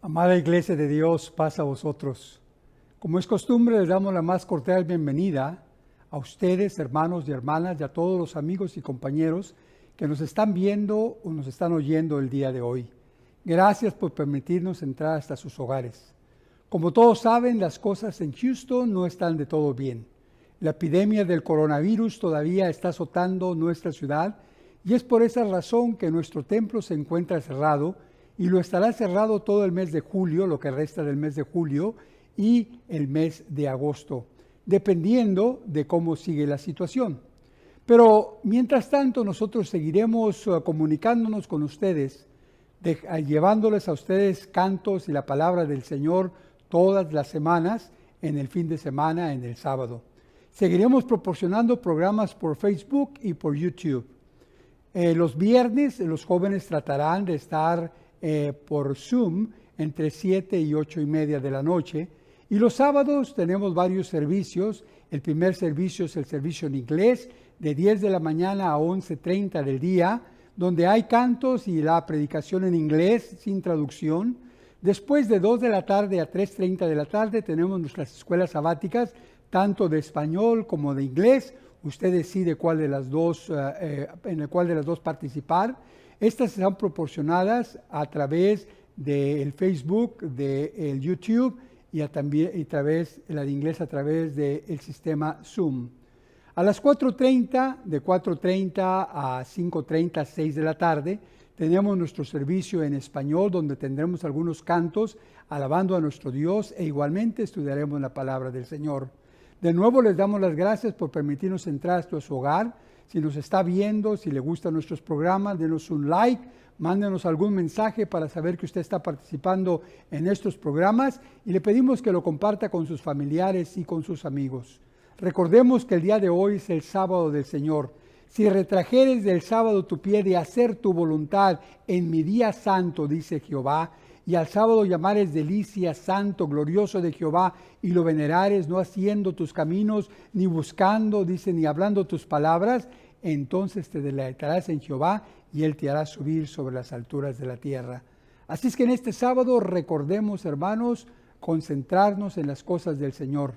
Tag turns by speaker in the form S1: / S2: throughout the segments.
S1: Amada Iglesia de Dios, paz a vosotros. Como es costumbre, les damos la más cordial bienvenida a ustedes, hermanos y hermanas, y a todos los amigos y compañeros que nos están viendo o nos están oyendo el día de hoy. Gracias por permitirnos entrar hasta sus hogares. Como todos saben, las cosas en Houston no están de todo bien. La epidemia del coronavirus todavía está azotando nuestra ciudad y es por esa razón que nuestro templo se encuentra cerrado y lo estará cerrado todo el mes de julio, lo que resta del mes de julio y el mes de agosto, dependiendo de cómo sigue la situación. Pero mientras tanto nosotros seguiremos comunicándonos con ustedes, llevándoles a ustedes cantos y la palabra del Señor todas las semanas, en el fin de semana, en el sábado. Seguiremos proporcionando programas por Facebook y por YouTube. Los viernes los jóvenes tratarán de estar por Zoom entre 7 y 8 y media de la noche. Y los sábados tenemos varios servicios. El primer servicio es el servicio en inglés de 10 de la mañana a 11:30 del día, donde hay cantos y la predicación en inglés sin traducción. Después de 2 de la tarde a 3:30 de la tarde tenemos nuestras escuelas sabáticas, tanto de español como de inglés. Usted decide cuál de las dos, en el cual de las dos participar. Estas serán proporcionadas a través del Facebook, del YouTube y también a través la de inglés a través del sistema Zoom. A las 4:30, de 4:30 a 5:30, 6 de la tarde, tenemos nuestro servicio en español donde tendremos algunos cantos alabando a nuestro Dios e igualmente estudiaremos la palabra del Señor. De nuevo les damos las gracias por permitirnos entrar hasta su hogar. Si nos está viendo, si le gustan nuestros programas, denos un like, mándenos algún mensaje para saber que usted está participando en estos programas y le pedimos que lo comparta con sus familiares y con sus amigos. Recordemos que el día de hoy es el sábado del Señor. Si retrajeres del sábado tu pie de hacer tu voluntad en mi día santo, dice Jehová, y al sábado llamares delicia, santo, glorioso de Jehová, y lo venerares, no haciendo tus caminos, ni buscando, dice, ni hablando tus palabras, entonces te deleitarás en Jehová, y Él te hará subir sobre las alturas de la tierra. Así es que en este sábado recordemos, hermanos, concentrarnos en las cosas del Señor.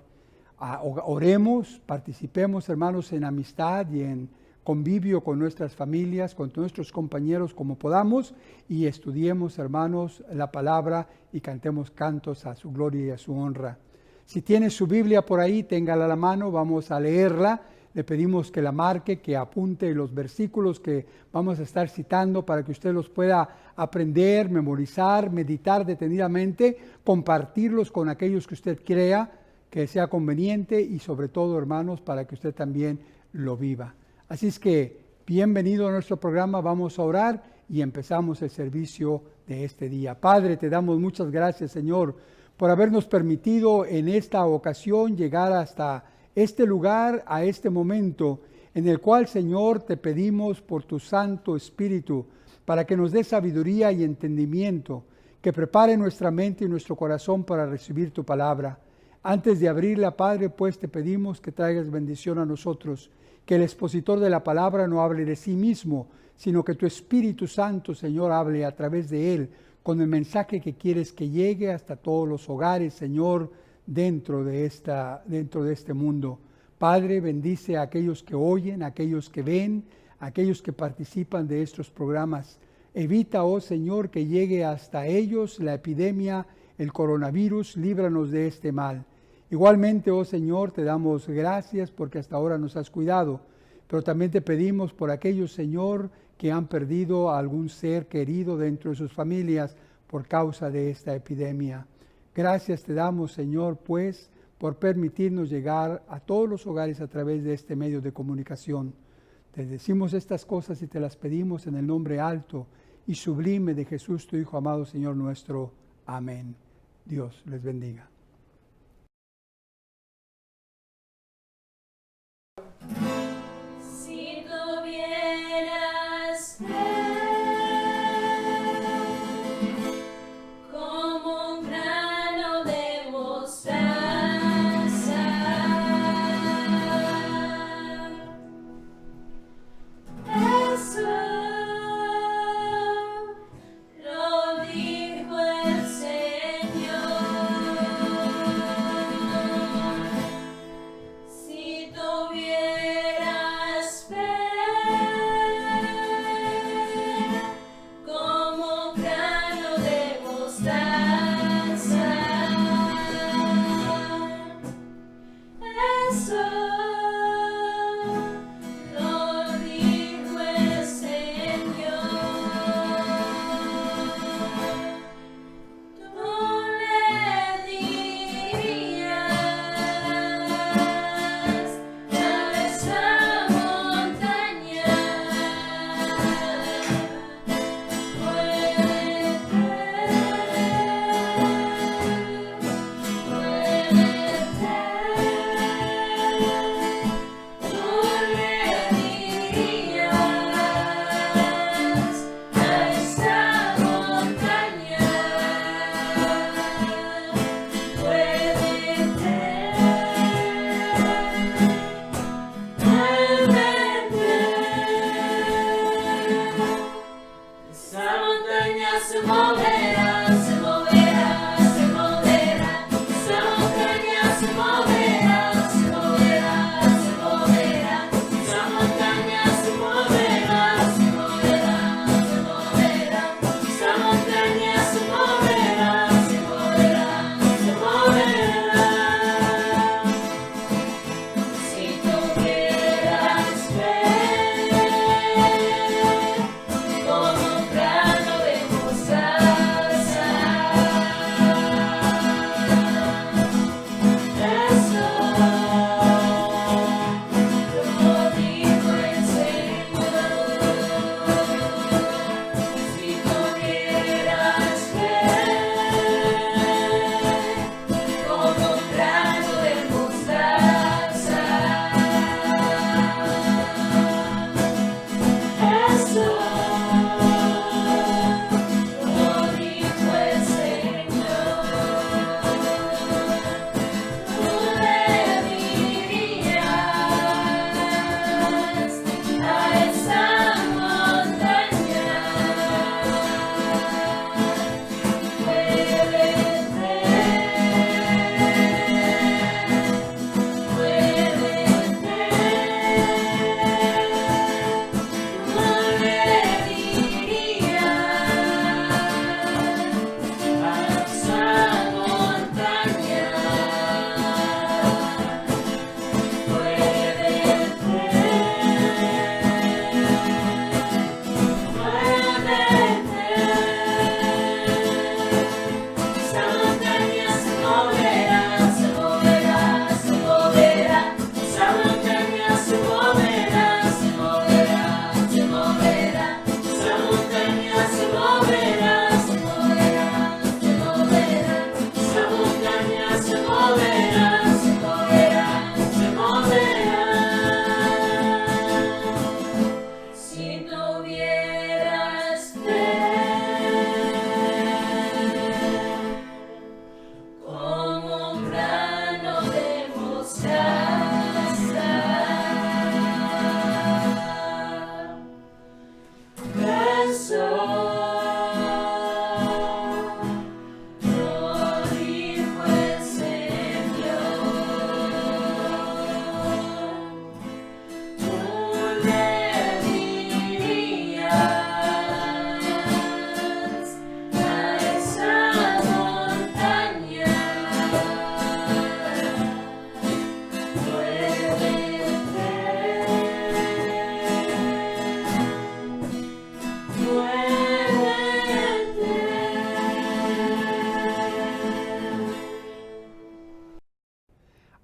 S1: Oremos, participemos, hermanos, en amistad y en convivio con nuestras familias, con nuestros compañeros como podamos y estudiemos, hermanos, la palabra y cantemos cantos a su gloria y a su honra. Si tiene su Biblia por ahí, téngala a la mano, vamos a leerla. Le pedimos que la marque, que apunte los versículos que vamos a estar citando para que usted los pueda aprender, memorizar, meditar detenidamente, compartirlos con aquellos que usted crea que sea conveniente y sobre todo, hermanos, para que usted también lo viva. Así es que, bienvenido a nuestro programa, vamos a orar y empezamos el servicio de este día. Padre, te damos muchas gracias, Señor, por habernos permitido en esta ocasión llegar hasta este lugar, a este momento, en el cual, Señor, te pedimos por tu Santo Espíritu, para que nos dé sabiduría y entendimiento, que prepare nuestra mente y nuestro corazón para recibir tu palabra. Antes de abrirla, Padre, pues te pedimos que traigas bendición a nosotros, que el expositor de la palabra no hable de sí mismo, sino que tu Espíritu Santo, Señor, hable a través de él, con el mensaje que quieres que llegue hasta todos los hogares, Señor, dentro de este mundo. Padre, bendice a aquellos que oyen, a aquellos que ven, a aquellos que participan de estos programas. Evita, oh Señor, que llegue hasta ellos la epidemia, el coronavirus, líbranos de este mal. Igualmente, oh Señor, te damos gracias porque hasta ahora nos has cuidado, pero también te pedimos por aquellos, Señor, que han perdido a algún ser querido dentro de sus familias por causa de esta epidemia. Gracias te damos, Señor, pues, por permitirnos llegar a todos los hogares a través de este medio de comunicación. Te decimos estas cosas y te las pedimos en el nombre alto y sublime de Jesús, tu Hijo amado, Señor nuestro. Amén. Dios les bendiga.
S2: Si tuvieras fe como un grano de mostaza, eso lo dijo el Señor.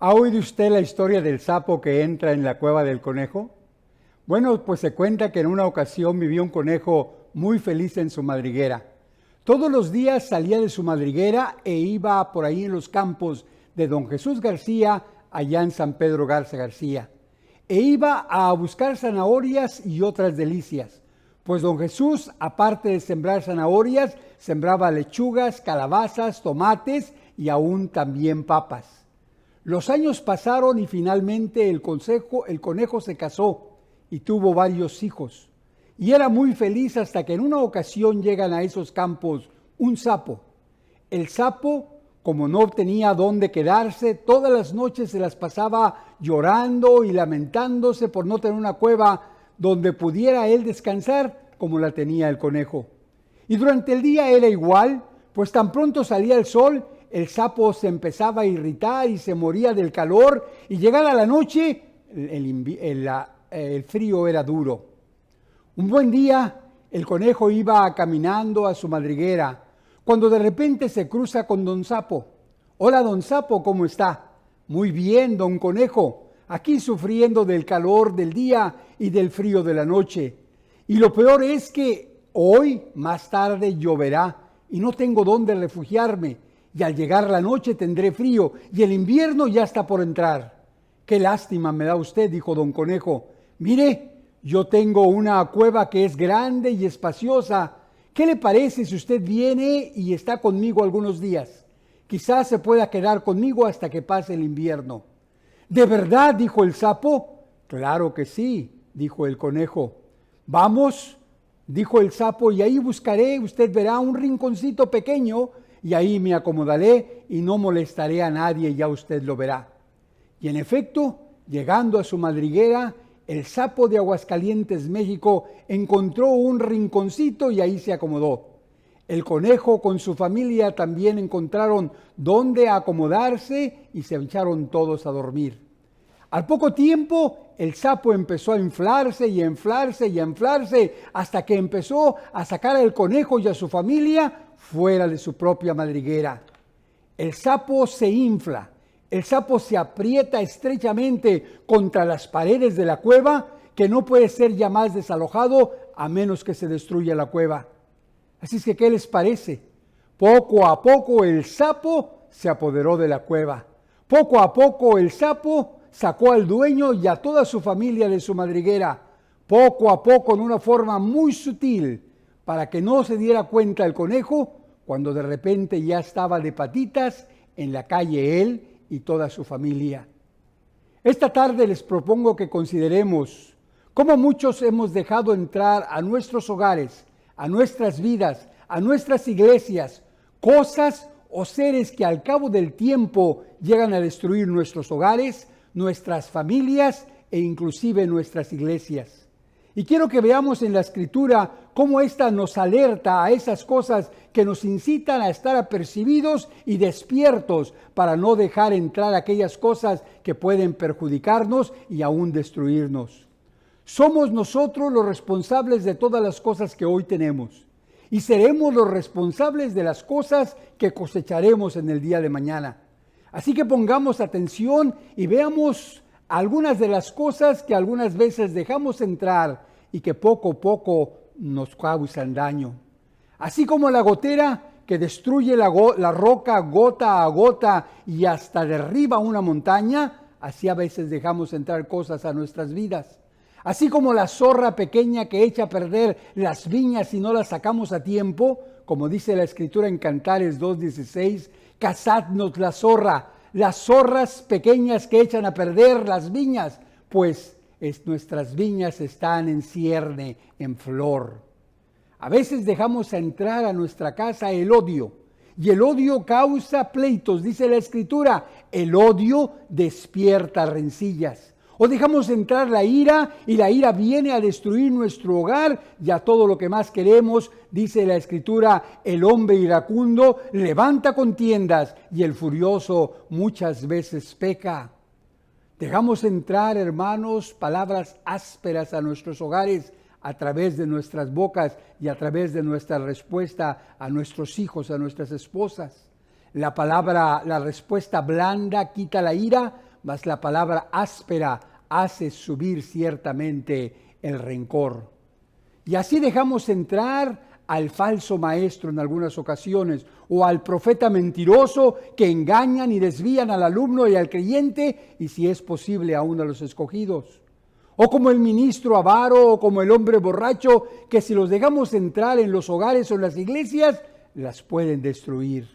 S1: ¿Ha oído usted la historia del sapo que entra en la cueva del conejo? Bueno, pues se cuenta que en una ocasión vivía un conejo muy feliz en su madriguera. Todos los días salía de su madriguera e iba por ahí en los campos de don Jesús García, allá en San Pedro Garza García. E iba a buscar zanahorias y otras delicias. Pues don Jesús, aparte de sembrar zanahorias, sembraba lechugas, calabazas, tomates y aún también papas. Los años pasaron y finalmente el conejo se casó y tuvo varios hijos. Y era muy feliz hasta que en una ocasión llegan a esos campos un sapo. El sapo, como no tenía dónde quedarse, todas las noches se las pasaba llorando y lamentándose por no tener una cueva donde pudiera él descansar como la tenía el conejo. Y durante el día era igual, pues tan pronto salía el sol, el sapo se empezaba a irritar y se moría del calor, y llegada la noche, el frío era duro. Un buen día, el conejo iba caminando a su madriguera, cuando de repente se cruza con don Sapo. Hola, don Sapo, ¿cómo está? Muy bien, don Conejo, aquí sufriendo del calor del día y del frío de la noche. Y lo peor es que hoy, más tarde, lloverá y no tengo dónde refugiarme. Y al llegar la noche tendré frío, y el invierno ya está por entrar. Qué lástima me da usted, dijo don Conejo. Mire, yo tengo una cueva que es grande y espaciosa. ¿Qué le parece si usted viene y está conmigo algunos días? Quizás se pueda quedar conmigo hasta que pase el invierno. ¿De verdad?, dijo el sapo. Claro que sí, dijo el conejo. Vamos, dijo el sapo, y ahí buscaré, usted verá un rinconcito pequeño, y ahí me acomodaré y no molestaré a nadie, ya usted lo verá. Y en efecto, llegando a su madriguera, el sapo de Aguascalientes, México, encontró un rinconcito y ahí se acomodó. El conejo con su familia también encontraron dónde acomodarse y se echaron todos a dormir. Al poco tiempo, el sapo empezó a inflarse y a inflarse y a inflarse hasta que empezó a sacar al conejo y a su familia fuera de su propia madriguera. El sapo se infla, el sapo se aprieta estrechamente contra las paredes de la cueva, que no puede ser ya más desalojado a menos que se destruya la cueva. Así es que, ¿qué les parece? Poco a poco el sapo se apoderó de la cueva. Poco a poco el sapo sacó al dueño y a toda su familia de su madriguera. Poco a poco, en una forma muy sutil, para que no se diera cuenta el conejo, cuando de repente ya estaba de patitas en la calle él y toda su familia. Esta tarde les propongo que consideremos cómo muchos hemos dejado entrar a nuestros hogares, a nuestras vidas, a nuestras iglesias, cosas o seres que al cabo del tiempo llegan a destruir nuestros hogares, nuestras familias e inclusive nuestras iglesias. Y quiero que veamos en la Escritura cómo ésta nos alerta a esas cosas que nos incitan a estar apercibidos y despiertos para no dejar entrar aquellas cosas que pueden perjudicarnos y aún destruirnos. Somos nosotros los responsables de todas las cosas que hoy tenemos y seremos los responsables de las cosas que cosecharemos en el día de mañana. Así que pongamos atención y veamos algunas de las cosas que algunas veces dejamos entrar y que poco a poco nos causan daño. Así como la gotera que destruye la roca gota a gota y hasta derriba una montaña, así a veces dejamos entrar cosas a nuestras vidas. Así como la zorra pequeña que echa a perder las viñas si no las sacamos a tiempo, como dice la Escritura en Cantares 2:16, cazadnos la zorra, las zorras pequeñas que echan a perder las viñas, pues nuestras viñas están en cierne, en flor. A veces dejamos entrar a nuestra casa el odio, y el odio causa pleitos, dice la Escritura, el odio despierta rencillas. O dejamos entrar la ira, y la ira viene a destruir nuestro hogar y a todo lo que más queremos. Dice la Escritura, el hombre iracundo levanta contiendas y el furioso muchas veces peca. Dejamos entrar, hermanos, palabras ásperas a nuestros hogares a través de nuestras bocas y a través de nuestra respuesta a nuestros hijos, a nuestras esposas. La respuesta blanda quita la ira, mas la palabra áspera hace subir ciertamente el rencor. Y así dejamos entrar al falso maestro en algunas ocasiones, o al profeta mentiroso que engañan y desvían al alumno y al creyente, y si es posible aún a los escogidos. O como el ministro avaro, o como el hombre borracho, que si los dejamos entrar en los hogares o en las iglesias, las pueden destruir.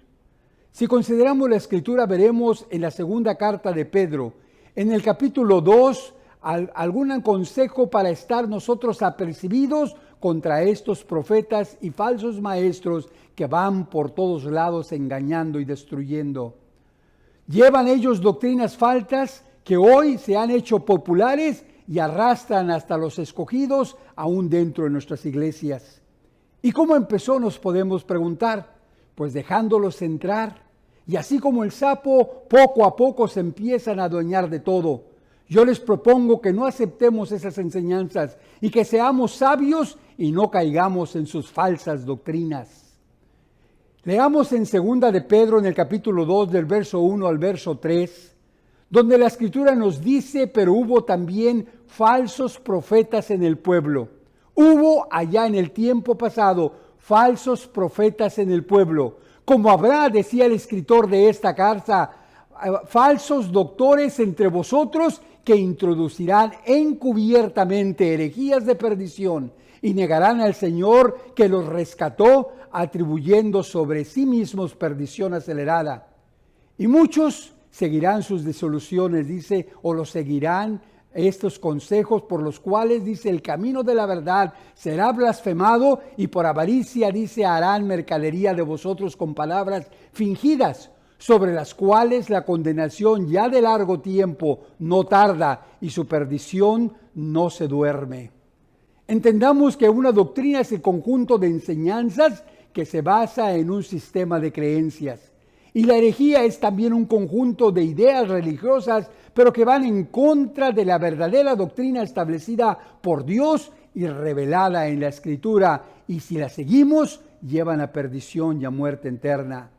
S1: Si consideramos la Escritura, veremos en la segunda carta de Pedro, en el capítulo 2, algún consejo para estar nosotros apercibidos contra estos profetas y falsos maestros que van por todos lados engañando y destruyendo. Llevan ellos doctrinas falsas que hoy se han hecho populares y arrastran hasta los escogidos aún dentro de nuestras iglesias. ¿Y cómo empezó? Nos podemos preguntar. Pues dejándolos entrar, y así como el sapo, poco a poco se empiezan a adueñar de todo. Yo les propongo que no aceptemos esas enseñanzas y que seamos sabios y no caigamos en sus falsas doctrinas. Leamos en 2 de Pedro, en el capítulo 2, del verso 1 al verso 3, donde la Escritura nos dice: pero hubo también falsos profetas en el pueblo. Hubo allá en el tiempo pasado falsos profetas en el pueblo. Como habrá, decía el escritor de esta carta, falsos doctores entre vosotros que introducirán encubiertamente herejías de perdición y negarán al Señor que los rescató, atribuyendo sobre sí mismos perdición acelerada. Y muchos seguirán sus disoluciones, dice, o los seguirán estos consejos por los cuales, dice, el camino de la verdad será blasfemado, y por avaricia, dice, harán mercadería de vosotros con palabras fingidas, sobre las cuales la condenación ya de largo tiempo no tarda y su perdición no se duerme. Entendamos que una doctrina es el conjunto de enseñanzas que se basa en un sistema de creencias. Y la herejía es también un conjunto de ideas religiosas, pero que van en contra de la verdadera doctrina establecida por Dios y revelada en la Escritura. Y si la seguimos, llevan a perdición y a muerte eterna.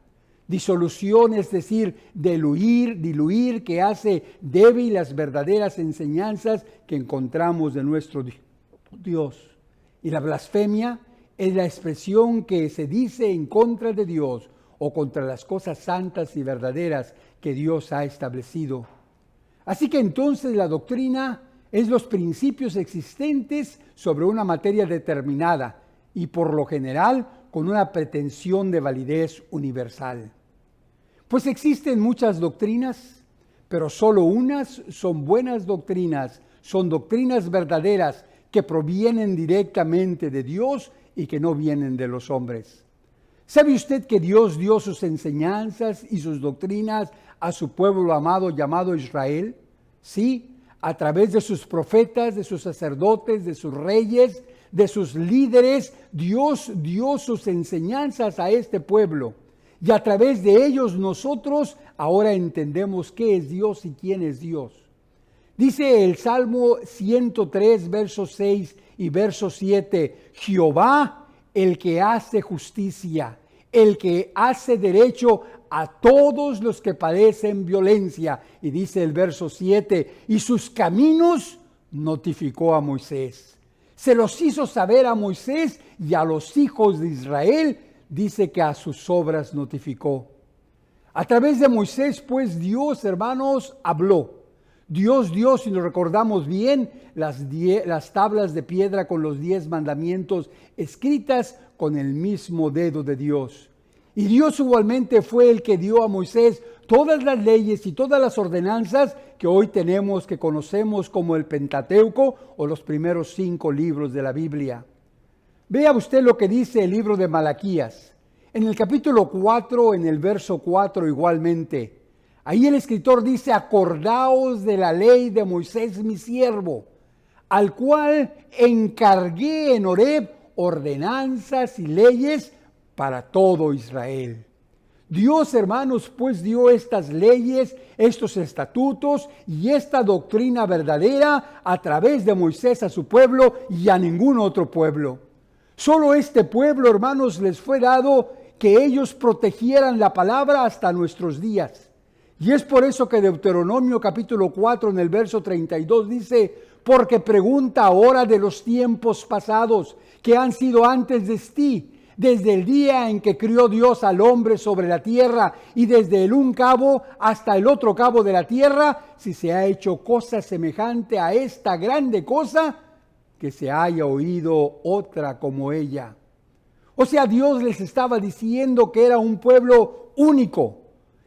S1: Disolución, es decir, diluir, que hace débil las verdaderas enseñanzas que encontramos de nuestro Dios. Y la blasfemia es la expresión que se dice en contra de Dios o contra las cosas santas y verdaderas que Dios ha establecido. Así que entonces la doctrina es los principios existentes sobre una materia determinada y por lo general con una pretensión de validez universal. Pues existen muchas doctrinas, pero solo unas son buenas doctrinas, son doctrinas verdaderas que provienen directamente de Dios y que no vienen de los hombres. ¿Sabe usted que Dios dio sus enseñanzas y sus doctrinas a su pueblo amado llamado Israel? Sí, a través de sus profetas, de sus sacerdotes, de sus reyes, de sus líderes, Dios dio sus enseñanzas a este pueblo. Y a través de ellos nosotros ahora entendemos qué es Dios y quién es Dios. Dice el Salmo 103, versos 6 y verso 7, Jehová, el que hace justicia, el que hace derecho a todos los que padecen violencia. Y dice el verso 7, y sus caminos notificó a Moisés. Se los hizo saber a Moisés y a los hijos de Israel, dice que a sus obras notificó. A través de Moisés, pues Dios, hermanos, habló. Dios dio, si lo recordamos bien, las tablas de piedra con los 10 mandamientos escritas con el mismo dedo de Dios. Y Dios igualmente fue el que dio a Moisés todas las leyes y todas las ordenanzas que hoy tenemos, que conocemos como el Pentateuco o los primeros 5 libros de la Biblia. Vea usted lo que dice el libro de Malaquías. En el capítulo 4, en el verso 4 igualmente. Ahí el escritor dice, acordaos de la ley de Moisés mi siervo, al cual encargué en Horeb ordenanzas y leyes para todo Israel. Dios, hermanos, pues dio estas leyes, estos estatutos y esta doctrina verdadera a través de Moisés a su pueblo y a ningún otro pueblo. Solo este pueblo, hermanos, les fue dado que ellos protegieran la palabra hasta nuestros días. Y es por eso que Deuteronomio capítulo 4 en el verso 32 dice, porque pregunta ahora de los tiempos pasados que han sido antes de ti, desde el día en que crió Dios al hombre sobre la tierra y desde el un cabo hasta el otro cabo de la tierra, si se ha hecho cosa semejante a esta grande cosa, que se haya oído otra como ella. O sea, Dios les estaba diciendo que era un pueblo único,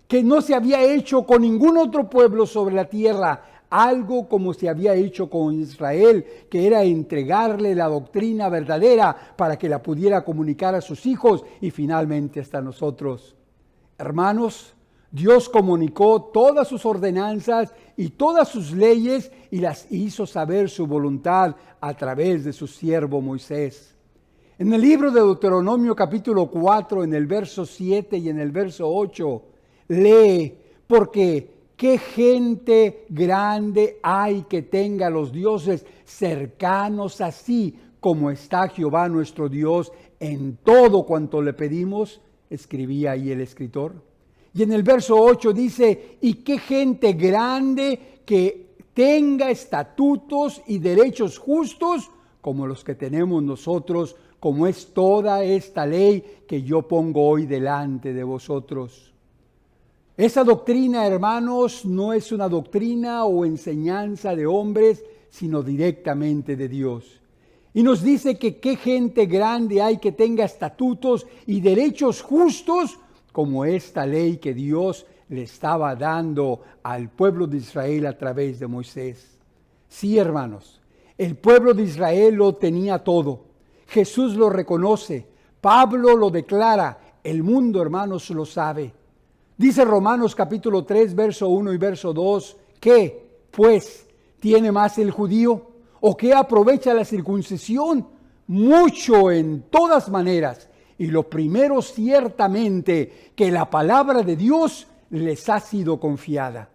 S1: que no se había hecho con ningún otro pueblo sobre la tierra, algo como se había hecho con Israel, que era entregarle la doctrina verdadera para que la pudiera comunicar a sus hijos y finalmente hasta nosotros. Hermanos, Dios comunicó todas sus ordenanzas y todas sus leyes y las hizo saber su voluntad a través de su siervo Moisés. En el libro de Deuteronomio capítulo 4, en el verso 7 y en el verso 8, lee, porque qué gente grande hay que tenga los dioses cercanos así como está Jehová nuestro Dios en todo cuanto le pedimos, escribía ahí el escritor. Y en el verso 8 dice, y qué gente grande que tenga estatutos y derechos justos como los que tenemos nosotros, como es toda esta ley que yo pongo hoy delante de vosotros. Esa doctrina, hermanos, no es una doctrina o enseñanza de hombres, sino directamente de Dios. Y nos dice que qué gente grande hay que tenga estatutos y derechos justos, como esta ley que Dios le estaba dando al pueblo de Israel a través de Moisés. Sí, hermanos, el pueblo de Israel lo tenía todo. Jesús lo reconoce, Pablo lo declara, el mundo, hermanos, lo sabe. Dice Romanos capítulo 3, verso 1 y verso 2, ¿qué, pues, tiene más el judío? ¿O qué aprovecha la circuncisión? Mucho en todas maneras. Y lo primero ciertamente, que la palabra de Dios les ha sido confiada.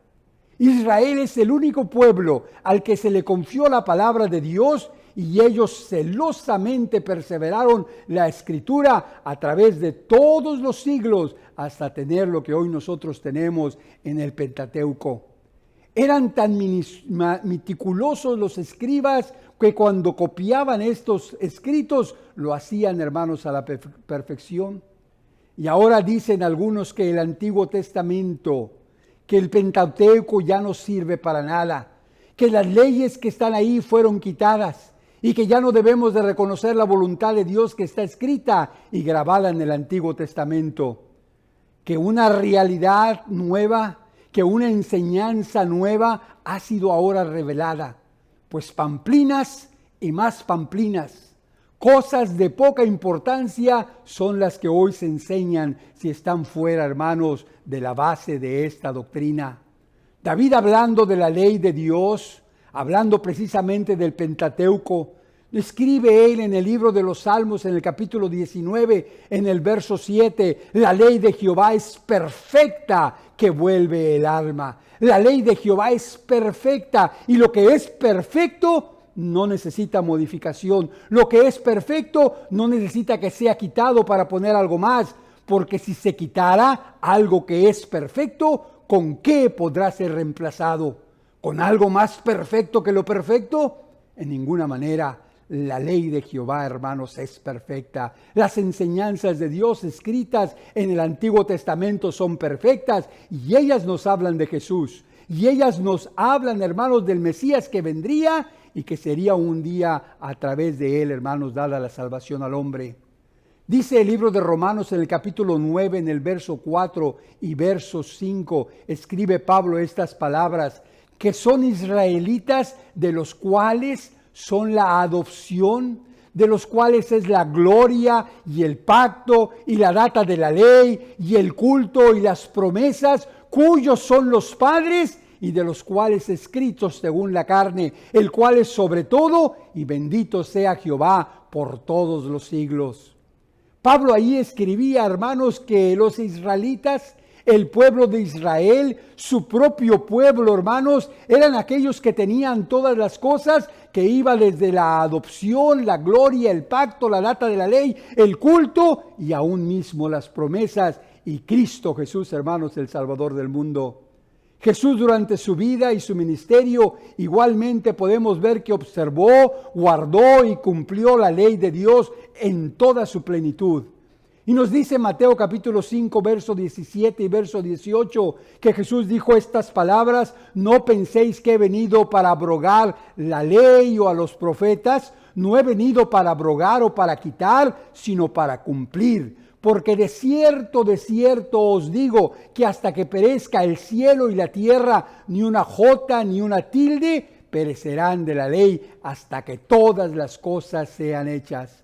S1: Israel es el único pueblo al que se le confió la palabra de Dios y ellos celosamente perseveraron la escritura a través de todos los siglos hasta tener lo que hoy nosotros tenemos en el Pentateuco. Eran tan meticulosos los escribas que cuando copiaban estos escritos lo hacían, hermanos, a la perfección. Y ahora dicen algunos que el Antiguo Testamento, que el Pentateuco ya no sirve para nada, que las leyes que están ahí fueron quitadas y que ya no debemos de reconocer la voluntad de Dios que está escrita y grabada en el Antiguo Testamento. Que una realidad nueva, que una enseñanza nueva ha sido ahora revelada. Pues pamplinas y más pamplinas, cosas de poca importancia son las que hoy se enseñan si están fuera, hermanos, de la base de esta doctrina. David, hablando de la ley de Dios, hablando precisamente del Pentateuco, escribe él en el libro de los Salmos, en el capítulo 19, en el verso 7, la ley de Jehová es perfecta que vuelve el alma. La ley de Jehová es perfecta y lo que es perfecto no necesita modificación. Lo que es perfecto no necesita que sea quitado para poner algo más, porque si se quitara algo que es perfecto, ¿con qué podrá ser reemplazado? ¿Con algo más perfecto que lo perfecto? En ninguna manera. La ley de Jehová, hermanos, es perfecta. Las enseñanzas de Dios escritas en el Antiguo Testamento son perfectas y ellas nos hablan de Jesús. Y ellas nos hablan, hermanos, del Mesías que vendría y que sería un día a través de él, hermanos, dada la salvación al hombre. Dice el libro de Romanos en el capítulo 9, en el verso 4 y verso 5, escribe Pablo estas palabras, que son israelitas, de los cuales son la adopción, de los cuales es la gloria y el pacto y la data de la ley y el culto y las promesas, cuyos son los padres y de los cuales escritos según la carne, el cual es sobre todo y bendito sea Jehová por todos los siglos. Pablo ahí escribía, hermanos, que los israelitas, el pueblo de Israel, su propio pueblo, hermanos, eran aquellos que tenían todas las cosas, que iba desde la adopción, la gloria, el pacto, la data de la ley, el culto y aún mismo las promesas y Cristo Jesús, hermanos, el Salvador del mundo. Jesús durante su vida y su ministerio igualmente podemos ver que observó, guardó y cumplió la ley de Dios en toda su plenitud. Y nos dice Mateo capítulo 5, verso 17 y verso 18, que Jesús dijo estas palabras: no penséis que he venido para abrogar la ley o a los profetas, no he venido para abrogar o para quitar, sino para cumplir. Porque de cierto os digo, que hasta que perezca el cielo y la tierra, ni una jota ni una tilde perecerán de la ley, hasta que todas las cosas sean hechas.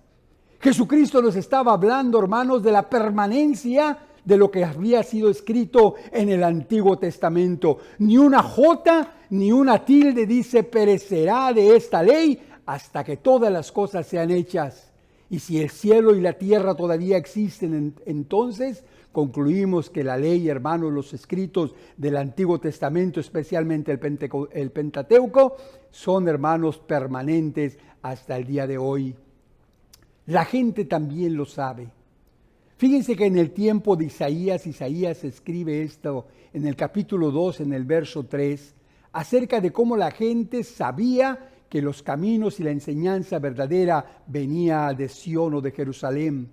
S1: Jesucristo nos estaba hablando, hermanos, de la permanencia de lo que había sido escrito en el Antiguo Testamento. Ni una jota ni una tilde, dice, perecerá de esta ley hasta que todas las cosas sean hechas. Y si el cielo y la tierra todavía existen, entonces concluimos que la ley, hermanos, los escritos del Antiguo Testamento, especialmente el Pentateuco, son, hermanos, permanentes hasta el día de hoy. La gente también lo sabe. Fíjense que en el tiempo de Isaías escribe esto en el capítulo 2, en el verso 3, acerca de cómo la gente sabía que los caminos y la enseñanza verdadera venía de Sión o de Jerusalén.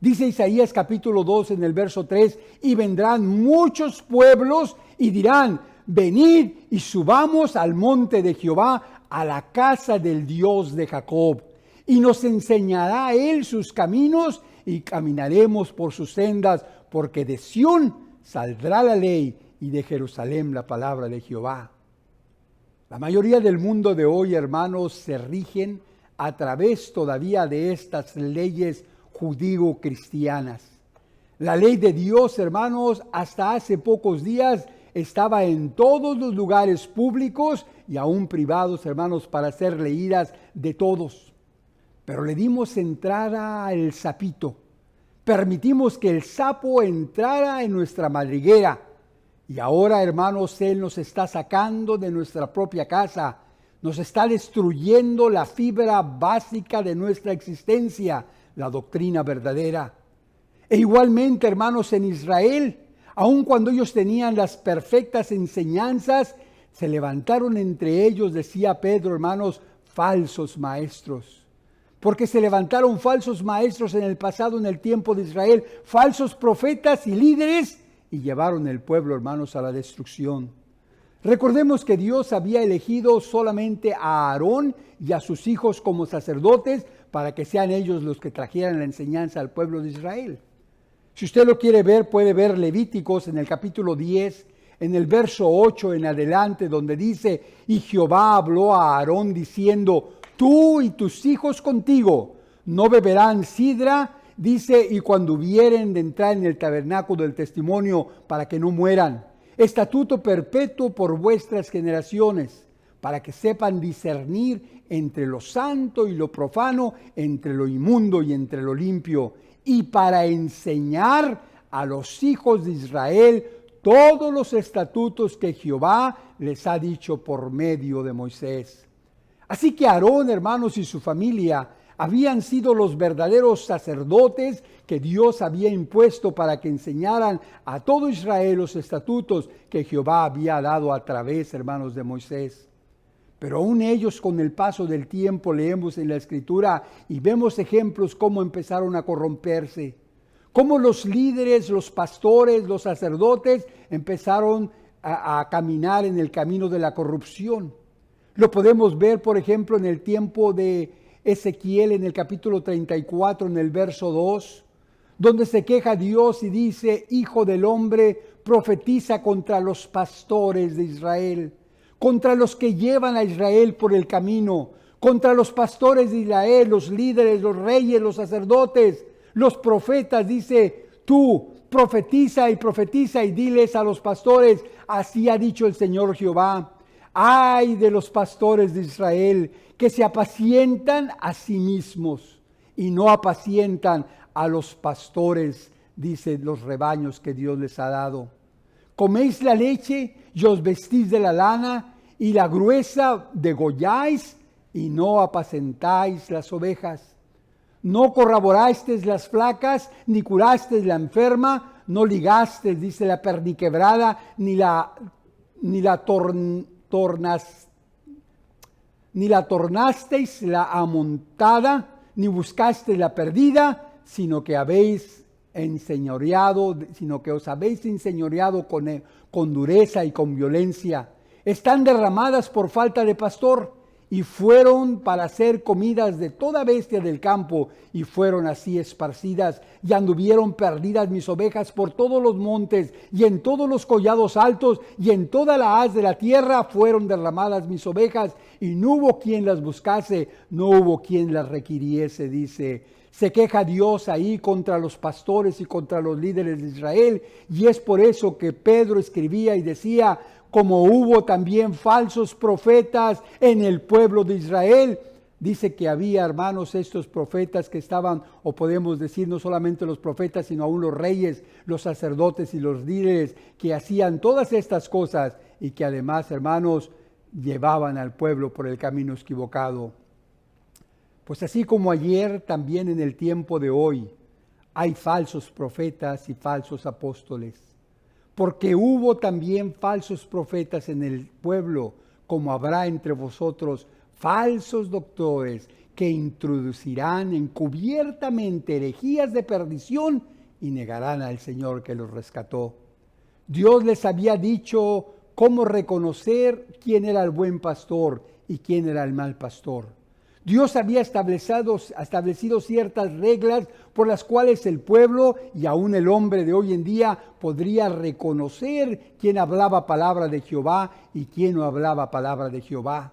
S1: Dice Isaías capítulo 2 en el verso 3, y vendrán muchos pueblos y dirán, venid y subamos al monte de Jehová, a la casa del Dios de Jacob. Y nos enseñará él sus caminos y caminaremos por sus sendas, porque de Sión saldrá la ley y de Jerusalén la palabra de Jehová. La mayoría del mundo de hoy, hermanos, se rigen a través todavía de estas leyes judío-cristianas. La ley de Dios, hermanos, hasta hace pocos días estaba en todos los lugares públicos y aún privados, hermanos, para ser leídas de todos. Pero le dimos entrada al sapito. Permitimos que el sapo entrara en nuestra madriguera. Y ahora, hermanos, Él nos está sacando de nuestra propia casa, nos está destruyendo la fibra básica de nuestra existencia, la doctrina verdadera. E igualmente, hermanos, en Israel, aun cuando ellos tenían las perfectas enseñanzas, se levantaron entre ellos, decía Pedro, hermanos, falsos maestros. Porque se levantaron falsos maestros en el pasado, en el tiempo de Israel, falsos profetas y líderes, y llevaron el pueblo, hermanos, a la destrucción. Recordemos que Dios había elegido solamente a Aarón y a sus hijos como sacerdotes para que sean ellos los que trajeran la enseñanza al pueblo de Israel. Si usted lo quiere ver, puede ver Levíticos en el capítulo 10, en el verso 8 en adelante, donde dice, y Jehová habló a Aarón diciendo, tú y tus hijos contigo no beberán sidra, dice, y cuando hubieren de entrar en el tabernáculo del testimonio para que no mueran. Estatuto perpetuo por vuestras generaciones, para que sepan discernir entre lo santo y lo profano, entre lo inmundo y entre lo limpio, y para enseñar a los hijos de Israel todos los estatutos que Jehová les ha dicho por medio de Moisés. Así que Aarón, hermanos, y su familia habían sido los verdaderos sacerdotes que Dios había impuesto para que enseñaran a todo Israel los estatutos que Jehová había dado a través, hermanos, de Moisés. Pero aún ellos, con el paso del tiempo, leemos en la Escritura y vemos ejemplos cómo empezaron a corromperse, cómo los líderes, los pastores, los sacerdotes empezaron a caminar en el camino de la corrupción. Lo podemos ver, por ejemplo, en el tiempo de Ezequiel, en el capítulo 34, en el verso 2, donde se queja Dios y dice, Hijo del hombre, profetiza contra los pastores de Israel, contra los que llevan a Israel por el camino, contra los pastores de Israel, los líderes, los reyes, los sacerdotes, los profetas. Dice, tú profetiza y diles a los pastores, así ha dicho el Señor Jehová. Ay de los pastores de Israel, que se apacientan a sí mismos y no apacientan a los pastores, dice, los rebaños que Dios les ha dado. Coméis la leche y os vestís de la lana, y la gruesa degolláis y no apacentáis las ovejas. No corroborasteis las flacas, ni curasteis la enferma, no ligasteis, dice, la perniquebrada, ni la ni la tornasteis la amontada, ni buscasteis la perdida, sino que os habéis enseñoreado con dureza y con violencia. Están derramadas por falta de pastor, y fueron para ser comidas de toda bestia del campo, y fueron así esparcidas, y anduvieron perdidas mis ovejas por todos los montes, y en todos los collados altos, y en toda la haz de la tierra fueron derramadas mis ovejas, y no hubo quien las buscase, no hubo quien las requiriese, dice. Se queja Dios ahí contra los pastores y contra los líderes de Israel, y es por eso que Pedro escribía y decía: como hubo también falsos profetas en el pueblo de Israel. Dice que había, hermanos, estos profetas que estaban, o podemos decir no solamente los profetas, sino aún los reyes, los sacerdotes y los líderes que hacían todas estas cosas y que además, hermanos, llevaban al pueblo por el camino equivocado. Pues así como ayer, también en el tiempo de hoy, hay falsos profetas y falsos apóstoles. Porque hubo también falsos profetas en el pueblo, como habrá entre vosotros falsos doctores que introducirán encubiertamente herejías de perdición y negarán al Señor que los rescató. Dios les había dicho cómo reconocer quién era el buen pastor y quién era el mal pastor. Dios había establecido ciertas reglas por las cuales el pueblo y aún el hombre de hoy en día podría reconocer quién hablaba palabra de Jehová y quién no hablaba palabra de Jehová.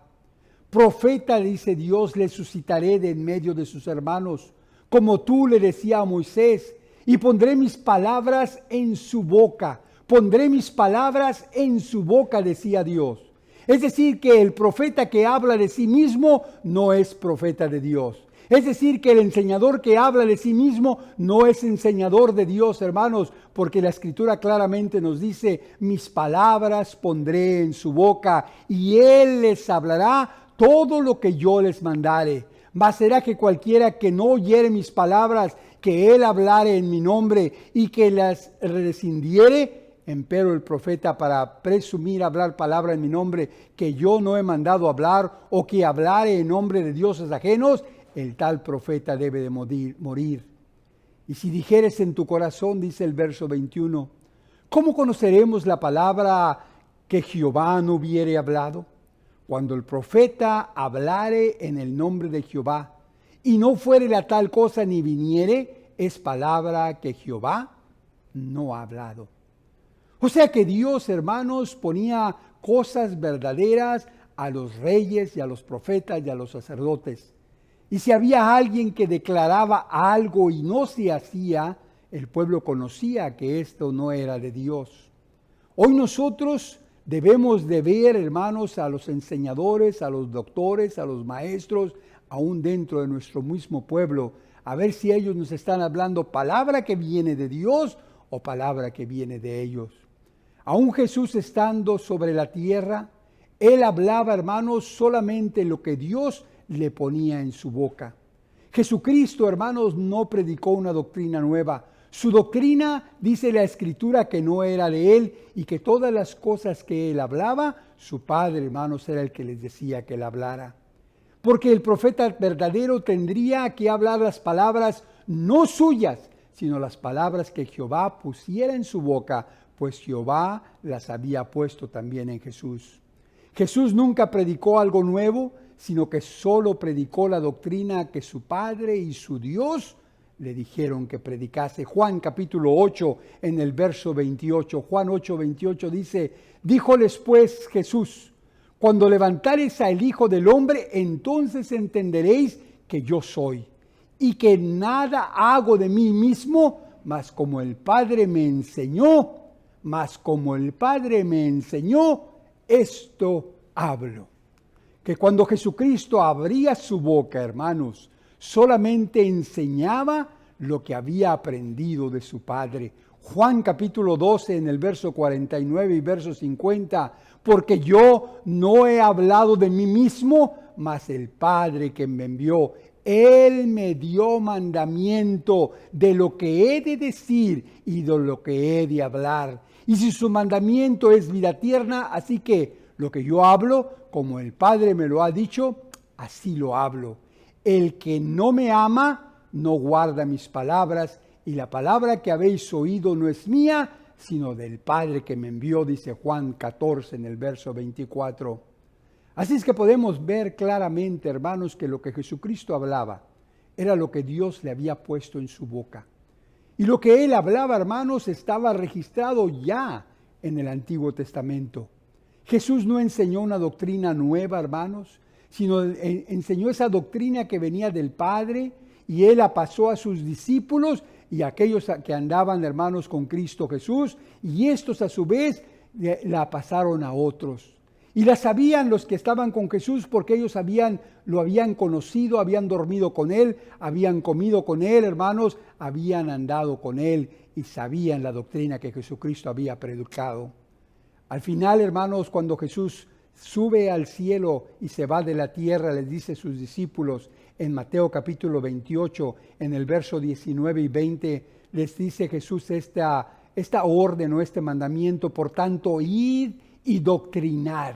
S1: Profeta, dice Dios, le suscitaré de en medio de sus hermanos, como tú le decía a Moisés, y pondré mis palabras en su boca. Pondré mis palabras en su boca, decía Dios. Es decir, que el profeta que habla de sí mismo no es profeta de Dios. Es decir, que el enseñador que habla de sí mismo no es enseñador de Dios, hermanos, porque la Escritura claramente nos dice: mis palabras pondré en su boca y él les hablará todo lo que yo les mandare. Mas será que cualquiera que no oyere mis palabras, que él hablare en mi nombre y que las rescindiere, empero el profeta, para presumir hablar palabra en mi nombre que yo no he mandado hablar, o que hablare en nombre de dioses ajenos, el tal profeta debe de morir. Y si dijeres en tu corazón, dice el verso 21, ¿cómo conoceremos la palabra que Jehová no hubiere hablado? Cuando el profeta hablare en el nombre de Jehová, y no fuere la tal cosa ni viniere, es palabra que Jehová no ha hablado. O sea que Dios, hermanos, ponía cosas verdaderas a los reyes y a los profetas y a los sacerdotes. Y si había alguien que declaraba algo y no se hacía, el pueblo conocía que esto no era de Dios. Hoy nosotros debemos de ver, hermanos, a los enseñadores, a los doctores, a los maestros, aún dentro de nuestro mismo pueblo, a ver si ellos nos están hablando palabra que viene de Dios o palabra que viene de ellos. Aún Jesús estando sobre la tierra, él hablaba, hermanos, solamente lo que Dios le ponía en su boca. Jesucristo, hermanos, no predicó una doctrina nueva. Su doctrina, dice la Escritura, que no era de él y que todas las cosas que él hablaba, su Padre, hermanos, era el que les decía que él hablara. Porque el profeta verdadero tendría que hablar las palabras no suyas, sino las palabras que Jehová pusiera en su boca, pues Jehová las había puesto también en Jesús. Jesús nunca predicó algo nuevo, sino que solo predicó la doctrina que su Padre y su Dios le dijeron que predicase. Juan capítulo 8, en el verso 28, Juan 8, 28 dice: díjoles pues Jesús, cuando levantareis al Hijo del Hombre, entonces entenderéis que yo soy, y que nada hago de mí mismo, mas como el Padre me enseñó, esto hablo. Que cuando Jesucristo abría su boca, hermanos, solamente enseñaba lo que había aprendido de su Padre. Juan capítulo 12, en el verso 49 y verso 50, porque yo no he hablado de mí mismo, mas el Padre que me envió, Él me dio mandamiento de lo que he de decir y de lo que he de hablar. Y si su mandamiento es vida tierna, así que lo que yo hablo, como el Padre me lo ha dicho, así lo hablo. El que no me ama, no guarda mis palabras, y la palabra que habéis oído no es mía, sino del Padre que me envió, dice Juan 14 en el verso 24. Así es que podemos ver claramente, hermanos, que lo que Jesucristo hablaba era lo que Dios le había puesto en su boca. Y lo que él hablaba, hermanos, estaba registrado ya en el Antiguo Testamento. Jesús no enseñó una doctrina nueva, hermanos, sino enseñó esa doctrina que venía del Padre, y él la pasó a sus discípulos y a aquellos que andaban, hermanos, con Cristo Jesús, y estos a su vez la pasaron a otros. Y la sabían los que estaban con Jesús porque ellos lo habían conocido, habían dormido con él, habían comido con él, hermanos, habían andado con él y sabían la doctrina que Jesucristo había predicado. Al final, hermanos, cuando Jesús sube al cielo y se va de la tierra, les dice a sus discípulos en Mateo capítulo 28, en el verso 19 y 20, les dice Jesús esta orden o este mandamiento: por tanto, id y doctrinad.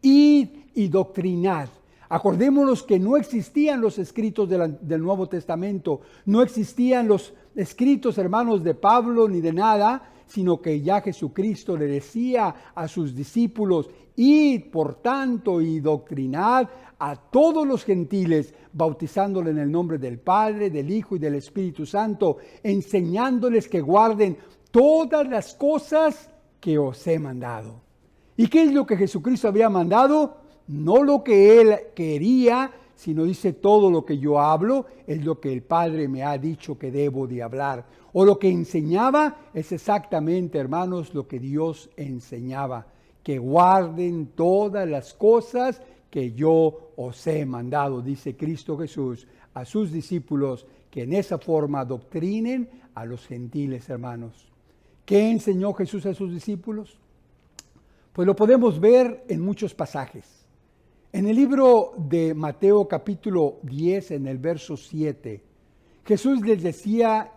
S1: Id y doctrinad. Acordémonos que no existían los escritos del Nuevo Testamento, no existían los escritos, hermanos, de Pablo ni de nada, sino que ya Jesucristo le decía a sus discípulos: id, por tanto, y doctrinad a todos los gentiles, bautizándoles en el nombre del Padre, del Hijo y del Espíritu Santo, enseñándoles que guarden todas las cosas que os he mandado. ¿Y qué es lo que Jesucristo había mandado? No lo que él quería, sino dice: todo lo que yo hablo es lo que el Padre me ha dicho que debo de hablar. O lo que enseñaba es exactamente, hermanos, lo que Dios enseñaba: que guarden todas las cosas que yo os he mandado, dice Cristo Jesús a sus discípulos, que en esa forma doctrinen a los gentiles, hermanos. ¿Qué enseñó Jesús a sus discípulos? Pues lo podemos ver en muchos pasajes. En el libro de Mateo capítulo 10, en el verso 7, Jesús les decía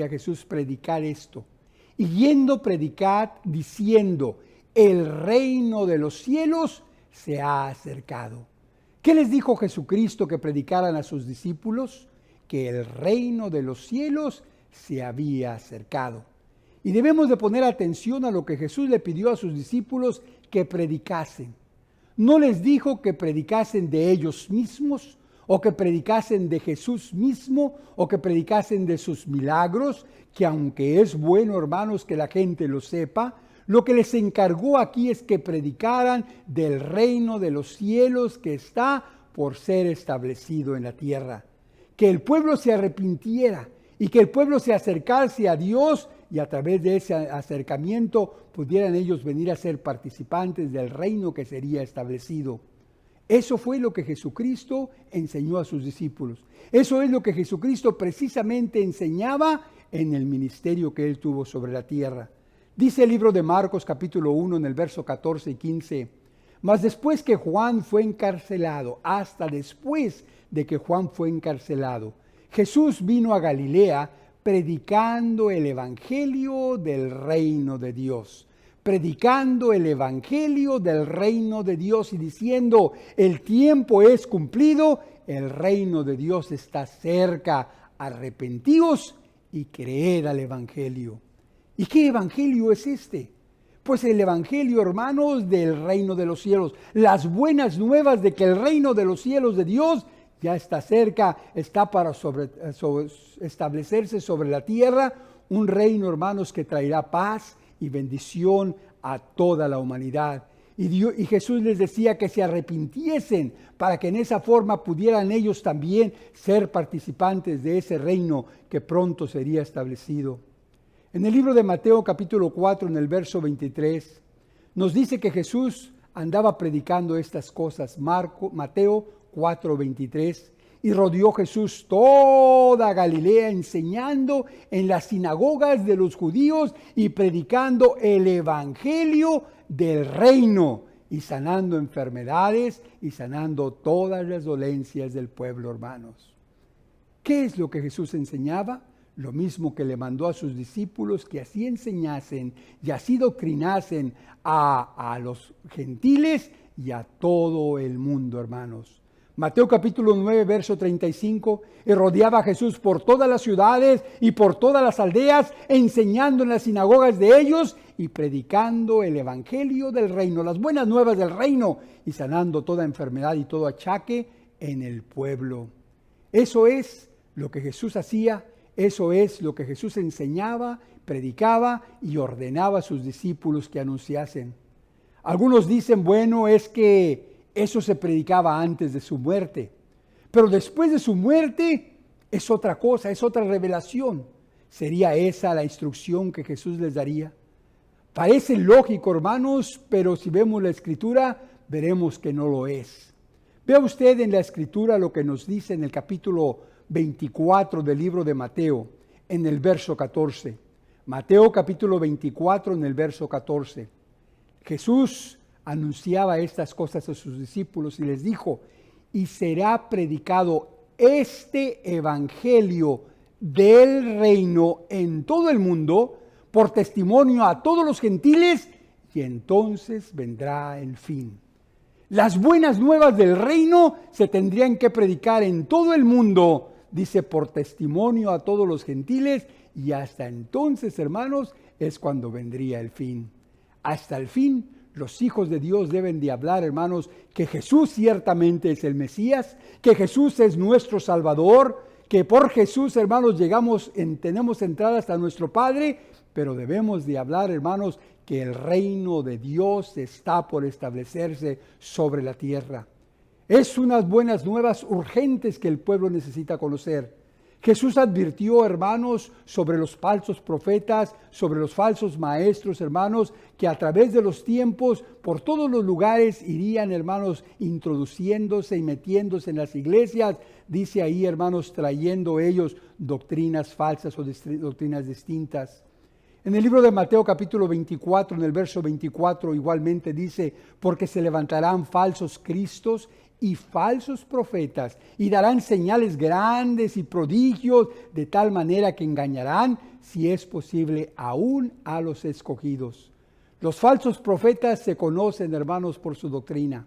S1: Jesús predicar esto: y yendo predicad diciendo, el reino de los cielos se ha acercado. ¿Qué les dijo Jesucristo que predicaran a sus discípulos? Que el reino de los cielos se había acercado. Y debemos de poner atención a lo que Jesús le pidió a sus discípulos que predicasen. No les dijo que predicasen de ellos mismos, o que predicasen de Jesús mismo, o que predicasen de sus milagros, que aunque es bueno, hermanos, que la gente lo sepa, lo que les encargó aquí es que predicaran del reino de los cielos que está por ser establecido en la tierra. Que el pueblo se arrepintiera y que el pueblo se acercase a Dios, y a través de ese acercamiento pudieran ellos venir a ser participantes del reino que sería establecido. Eso fue lo que Jesucristo enseñó a sus discípulos. Eso es lo que Jesucristo precisamente enseñaba en el ministerio que él tuvo sobre la tierra. Dice el libro de Marcos capítulo 1 en el verso 14 y 15: mas después que Juan fue encarcelado, hasta después de que Juan fue encarcelado, Jesús vino a Galilea predicando el evangelio del reino de Dios. Predicando el evangelio del reino de Dios y diciendo: el tiempo es cumplido, el reino de Dios está cerca, arrepentíos y creed al evangelio. ¿Y qué evangelio es este? Pues el evangelio, hermanos, del reino de los cielos. Las buenas nuevas de que el reino de los cielos de Dios ya está cerca, está para establecerse sobre la tierra, un reino, hermanos, que traerá paz y bendición a toda la humanidad. Y Jesús les decía que se arrepintiesen para que en esa forma pudieran ellos también ser participantes de ese reino que pronto sería establecido. En el libro de Mateo capítulo 4, en el verso 23, nos dice que Jesús andaba predicando estas cosas. Mateo 4:23, y rodeó Jesús toda Galilea, enseñando en las sinagogas de los judíos y predicando el evangelio del reino y sanando enfermedades y sanando todas las dolencias del pueblo, hermanos. ¿Qué es lo que Jesús enseñaba? lo mismo que le mandó a sus discípulos que así enseñasen y así doctrinasen a los gentiles y a todo el mundo, hermanos. Mateo capítulo 9, verso 35, y rodeaba a Jesús por todas las ciudades y por todas las aldeas, enseñando en las sinagogas de ellos y predicando el evangelio del reino, las buenas nuevas del reino, y sanando toda enfermedad y todo achaque en el pueblo. Eso es lo que Jesús hacía, eso es lo que Jesús enseñaba, predicaba y ordenaba a sus discípulos que anunciasen. Algunos dicen, bueno, es que eso se predicaba antes de su muerte, pero después de su muerte es otra cosa, es otra revelación. ¿Sería esa la instrucción que Jesús les daría? Parece lógico, hermanos, pero si vemos la Escritura, veremos que no lo es. Vea usted en la Escritura lo que nos dice en el capítulo 24 del libro de Mateo, en el verso 14. Mateo capítulo 24, en el verso 14. Jesús anunciaba estas cosas a sus discípulos y les dijo, y será predicado este evangelio del reino en todo el mundo por testimonio a todos los gentiles, y entonces vendrá el fin. Las buenas nuevas del reino se tendrían que predicar en todo el mundo, dice, por testimonio a todos los gentiles, y hasta entonces, hermanos, es cuando vendría el fin. Hasta el fin, los hijos de Dios deben de hablar, hermanos, que Jesús ciertamente es el Mesías, que Jesús es nuestro Salvador, que por Jesús, hermanos, tenemos entrada hasta nuestro Padre, pero debemos de hablar, hermanos, que el reino de Dios está por establecerse sobre la tierra. Es unas buenas nuevas urgentes que el pueblo necesita conocer. Jesús advirtió, hermanos, sobre los falsos profetas, sobre los falsos maestros, hermanos, que a través de los tiempos, por todos los lugares irían, hermanos, introduciéndose y metiéndose en las iglesias. Dice ahí, hermanos, trayendo ellos doctrinas falsas o doctrinas distintas. En el libro de Mateo capítulo 24, en el verso 24, igualmente dice, porque se levantarán falsos cristos y falsos profetas, y darán señales grandes y prodigios, de tal manera que engañarán, si es posible, aún a los escogidos. Los falsos profetas se conocen, hermanos, por su doctrina.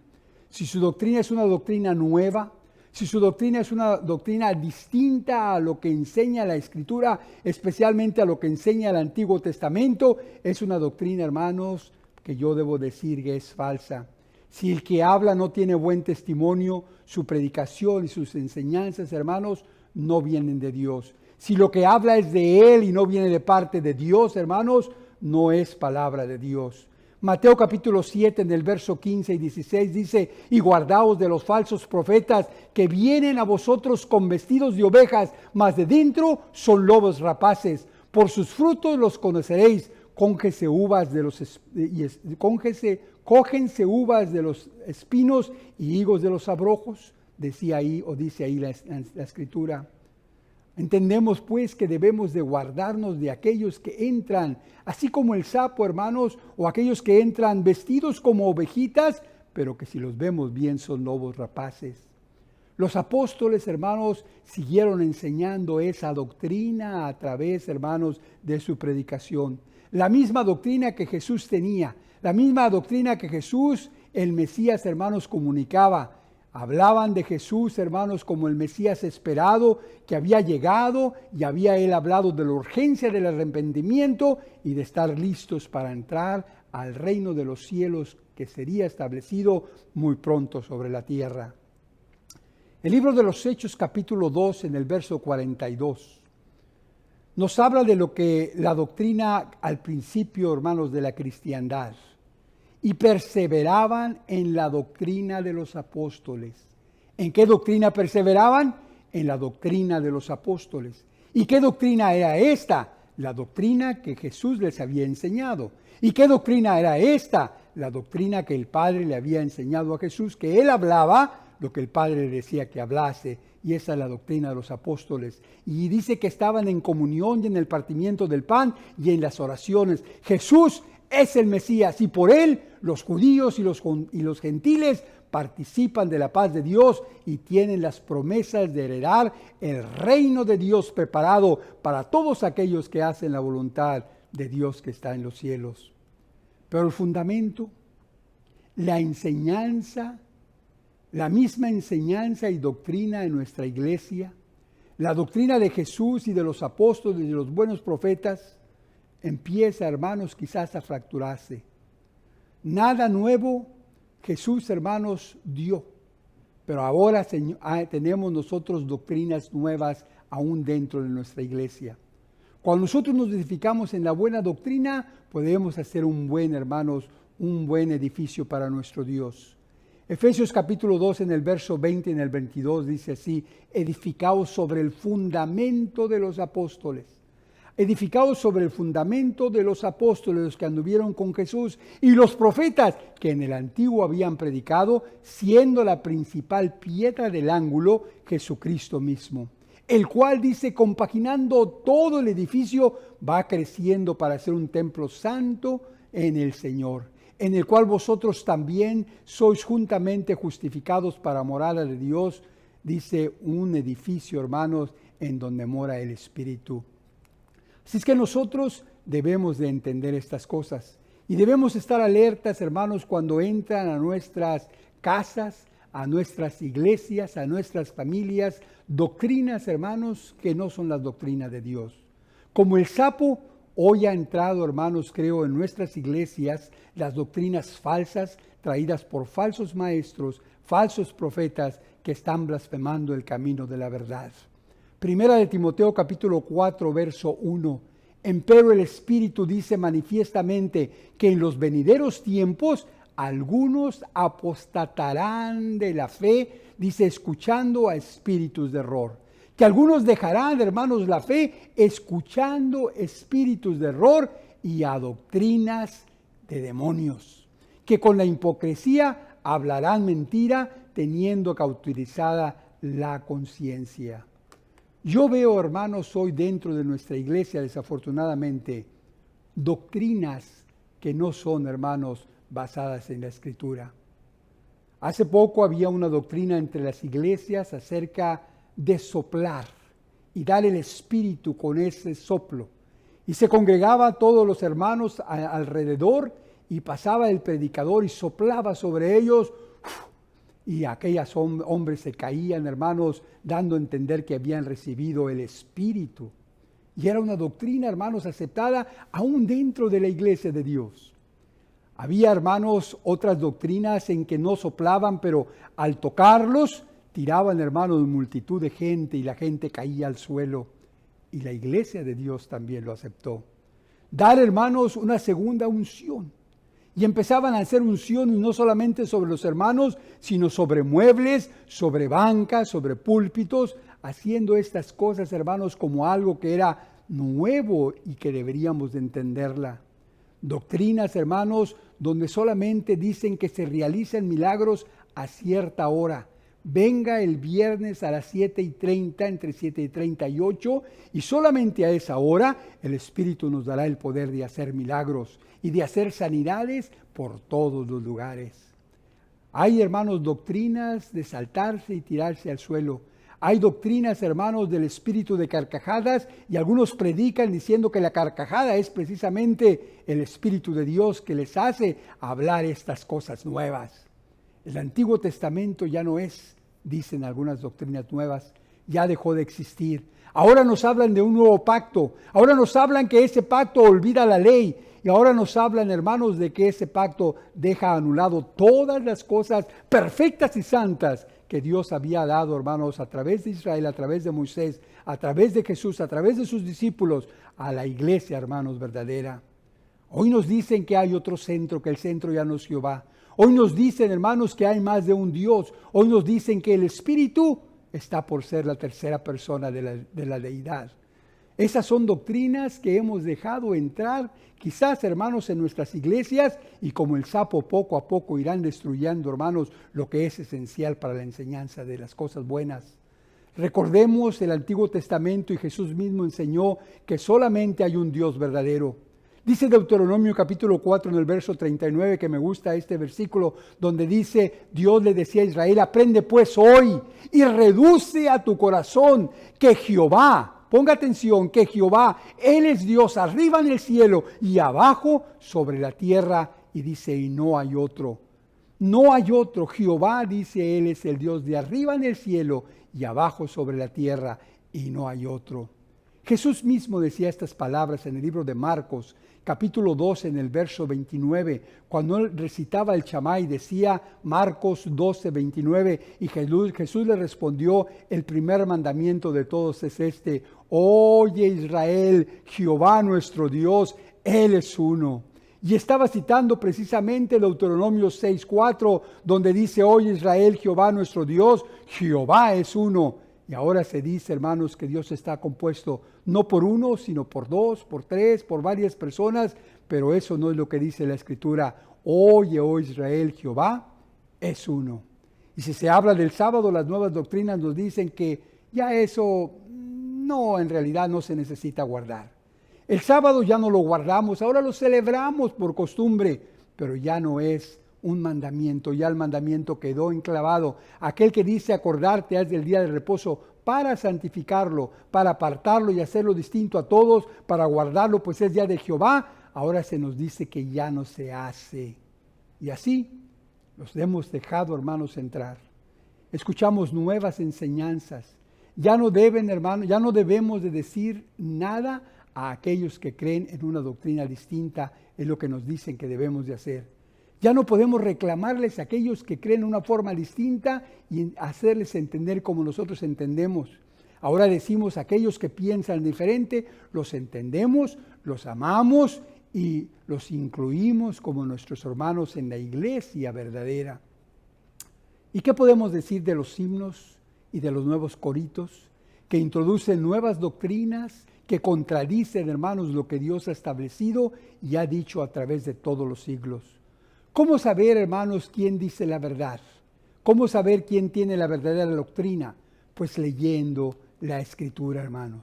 S1: Si su doctrina es una doctrina nueva, si su doctrina es una doctrina distinta a lo que enseña la Escritura, especialmente a lo que enseña el Antiguo Testamento, es una doctrina, hermanos, que yo debo decir que es falsa. Si el que habla no tiene buen testimonio, su predicación y sus enseñanzas, hermanos, no vienen de Dios. Si lo que habla es de él y no viene de parte de Dios, hermanos, no es palabra de Dios. Mateo capítulo 7, en el verso 15 y 16 dice, y guardaos de los falsos profetas que vienen a vosotros con vestidos de ovejas, mas de dentro son lobos rapaces. Por sus frutos los conoceréis. Cógense uvas de los espinos y higos de los abrojos, decía ahí o dice ahí la Escritura. Entendemos pues que debemos de guardarnos de aquellos que entran, así como el sapo, hermanos, o aquellos que entran vestidos como ovejitas, pero que si los vemos bien son lobos rapaces. Los apóstoles, hermanos, siguieron enseñando esa doctrina a través, hermanos, de su predicación. La misma doctrina que Jesús tenía, la misma doctrina que Jesús, el Mesías, hermanos, comunicaba. Hablaban de Jesús, hermanos, como el Mesías esperado, que había llegado y había él hablado de la urgencia del arrepentimiento y de estar listos para entrar al reino de los cielos que sería establecido muy pronto sobre la tierra. El libro de los Hechos, capítulo 2, en el verso 42, nos habla de lo que la doctrina al principio, hermanos, de la cristiandad. Y perseveraban en la doctrina de los apóstoles. ¿En qué doctrina perseveraban? En la doctrina de los apóstoles. ¿Y qué doctrina era esta? La doctrina que Jesús les había enseñado. ¿Y qué doctrina era esta? La doctrina que el Padre le había enseñado a Jesús, que él hablaba lo que el Padre le decía que hablase. Y esa es la doctrina de los apóstoles. Y dice que estaban en comunión y en el partimiento del pan y en las oraciones. Jesús es el Mesías y por él los judíos y los gentiles participan de la paz de Dios y tienen las promesas de heredar el reino de Dios preparado para todos aquellos que hacen la voluntad de Dios que está en los cielos. Pero el fundamento, la enseñanza, la misma enseñanza y doctrina de nuestra iglesia, la doctrina de Jesús y de los apóstoles y de los buenos profetas, empieza, hermanos, quizás a fracturarse. Nada nuevo Jesús, hermanos, dio, pero ahora tenemos nosotros doctrinas nuevas aún dentro de nuestra iglesia. Cuando nosotros nos edificamos en la buena doctrina, podemos hacer un buen edificio para nuestro Dios. Efesios capítulo 2 en el verso 20 y en el 22 dice así: edificaos sobre el fundamento de los apóstoles. Edificados sobre el fundamento de los apóstoles, los que anduvieron con Jesús, y los profetas que en el antiguo habían predicado, siendo la principal piedra del ángulo Jesucristo mismo, el cual, dice, compaginando todo el edificio, va creciendo para ser un templo santo en el Señor, en el cual vosotros también sois juntamente justificados para morada de Dios, dice, un edificio, hermanos, en donde mora el Espíritu. Así es que nosotros debemos de entender estas cosas y debemos estar alertas, hermanos, cuando entran a nuestras casas, a nuestras iglesias, a nuestras familias, doctrinas, hermanos, que no son las doctrinas de Dios. Como el sapo, hoy ha entrado, hermanos, creo, en nuestras iglesias las doctrinas falsas traídas por falsos maestros, falsos profetas que están blasfemando el camino de la verdad. Primera de Timoteo capítulo 4, verso 1. Empero el Espíritu dice manifiestamente que en los venideros tiempos algunos apostatarán de la fe, dice, escuchando a espíritus de error. Que algunos dejarán, hermanos, la fe, escuchando espíritus de error y a doctrinas de demonios. Que con la hipocresía hablarán mentira, teniendo cauterizada la conciencia. Yo veo, hermanos, hoy dentro de nuestra iglesia, desafortunadamente, doctrinas que no son, hermanos, basadas en la Escritura. Hace poco había una doctrina entre las iglesias acerca de soplar y dar el Espíritu con ese soplo. Y se congregaba todos los hermanos alrededor y pasaba el predicador y soplaba sobre ellos. Y aquellos hombres se caían, hermanos, dando a entender que habían recibido el Espíritu. Y era una doctrina, hermanos, aceptada aún dentro de la iglesia de Dios. Había, hermanos, otras doctrinas en que no soplaban, pero al tocarlos, tiraban, hermanos, multitud de gente y la gente caía al suelo. Y la iglesia de Dios también lo aceptó. Dar, hermanos, una segunda unción. Y empezaban a hacer unciones no solamente sobre los hermanos, sino sobre muebles, sobre bancas, sobre púlpitos, haciendo estas cosas, hermanos, como algo que era nuevo y que deberíamos de entenderla. Doctrinas, hermanos, donde solamente dicen que se realizan milagros a cierta hora. Venga el viernes a las 7:30, entre 7:30 y 8, y solamente a esa hora el Espíritu nos dará el poder de hacer milagros y de hacer sanidades por todos los lugares. Hay, hermanos, doctrinas de saltarse y tirarse al suelo. Hay doctrinas, hermanos, del espíritu de carcajadas, y algunos predican diciendo que la carcajada es precisamente el Espíritu de Dios que les hace hablar estas cosas nuevas. El Antiguo Testamento ya no es, dicen algunas doctrinas nuevas, ya dejó de existir. Ahora nos hablan de un nuevo pacto. Ahora nos hablan que ese pacto olvida la ley. Y ahora nos hablan, hermanos, de que ese pacto deja anulado todas las cosas perfectas y santas que Dios había dado, hermanos, a través de Israel, a través de Moisés, a través de Jesús, a través de sus discípulos, a la iglesia, hermanos, verdadera. Hoy nos dicen que hay otro centro, que el centro ya no es Jehová. Hoy nos dicen, hermanos, que hay más de un Dios. Hoy nos dicen que el Espíritu está por ser la tercera persona de la deidad. Esas son doctrinas que hemos dejado entrar, quizás, hermanos, en nuestras iglesias, y como el sapo poco a poco irán destruyendo, hermanos, lo que es esencial para la enseñanza de las cosas buenas. Recordemos el Antiguo Testamento y Jesús mismo enseñó que solamente hay un Dios verdadero. Dice Deuteronomio capítulo 4 en el verso 39, que me gusta este versículo, donde dice, Dios le decía a Israel, aprende pues hoy y reduce a tu corazón que Jehová, ponga atención, que Jehová, Él es Dios arriba en el cielo y abajo sobre la tierra. Y dice, y no hay otro. No hay otro. Jehová, dice Él, es el Dios de arriba en el cielo y abajo sobre la tierra, y no hay otro. Jesús mismo decía estas palabras en el libro de Marcos, capítulo 12, en el verso 29, cuando él recitaba el Shamai, decía Marcos 12, 29, y Jesús le respondió, el primer mandamiento de todos es este, oye Israel, Jehová nuestro Dios, Él es uno. Y estaba citando precisamente Deuteronomio 6:4, donde dice, oye Israel, Jehová nuestro Dios, Jehová es uno. Y ahora se dice, hermanos, que Dios está compuesto no por uno, sino por dos, por tres, por varias personas, pero eso no es lo que dice la Escritura. Oye, oh Israel, Jehová es uno. Y si se habla del sábado, las nuevas doctrinas nos dicen que ya eso no, en realidad no se necesita guardar. El sábado ya no lo guardamos, ahora lo celebramos por costumbre, pero ya no es un mandamiento, ya el mandamiento quedó enclavado. Aquel que dice acordarte haz del día de reposo para santificarlo, para apartarlo y hacerlo distinto a todos, para guardarlo, pues es día de Jehová, ahora se nos dice que ya no se hace. Y así los hemos dejado, hermanos, entrar. Escuchamos nuevas enseñanzas. Ya no deben, hermanos, ya no debemos de decir nada a aquellos que creen en una doctrina distinta, es lo que nos dicen que debemos de hacer. Ya no podemos reclamarles a aquellos que creen en una forma distinta y hacerles entender como nosotros entendemos. Ahora decimos a aquellos que piensan diferente, los entendemos, los amamos y los incluimos como nuestros hermanos en la iglesia verdadera. ¿Y qué podemos decir de los himnos y de los nuevos coritos que introducen nuevas doctrinas, que contradicen, hermanos, lo que Dios ha establecido y ha dicho a través de todos los siglos? ¿Cómo saber, hermanos, quién dice la verdad? ¿Cómo saber quién tiene la verdadera doctrina? Pues leyendo la Escritura, hermanos.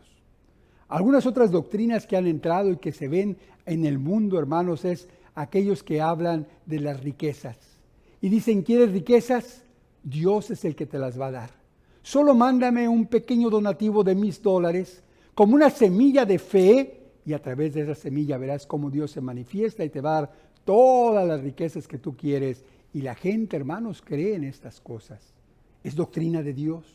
S1: Algunas otras doctrinas que han entrado y que se ven en el mundo, hermanos, es aquellos que hablan de las riquezas. Y dicen, ¿quieres riquezas? Dios es el que te las va a dar. Solo mándame un pequeño donativo de $1,000 como una semilla de fe y a través de esa semilla verás cómo Dios se manifiesta y te va a dar todas las riquezas que tú quieres. Y la gente, hermanos, cree en estas cosas. ¿Es doctrina de Dios?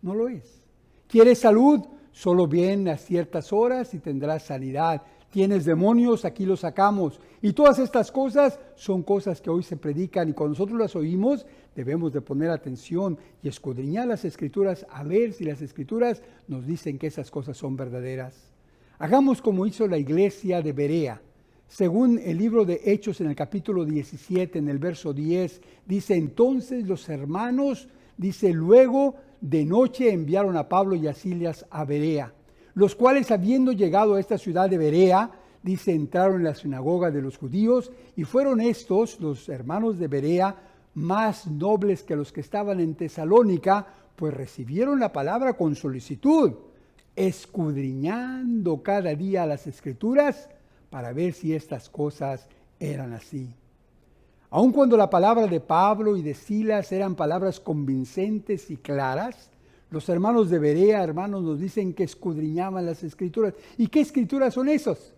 S1: No lo es. ¿Quieres salud? Solo ven a ciertas horas y tendrás sanidad. ¿Tienes demonios? Aquí los sacamos. Y todas estas cosas son cosas que hoy se predican y cuando nosotros las oímos debemos de poner atención y escudriñar las Escrituras a ver si las Escrituras nos dicen que esas cosas son verdaderas. Hagamos como hizo la iglesia de Berea. Según el libro de Hechos en el capítulo 17, en el verso 10, dice, entonces los hermanos, dice, luego de noche enviaron a Pablo y a Silas a Berea, los cuales habiendo llegado a esta ciudad de Berea, dice, entraron en la sinagoga de los judíos y fueron estos, los hermanos de Berea, más nobles que los que estaban en Tesalónica, pues recibieron la palabra con solicitud, escudriñando cada día las Escrituras, para ver si estas cosas eran así. Aun cuando la palabra de Pablo y de Silas eran palabras convincentes y claras, los hermanos de Berea, hermanos, nos dicen que escudriñaban las Escrituras. ¿Y qué Escrituras son esas?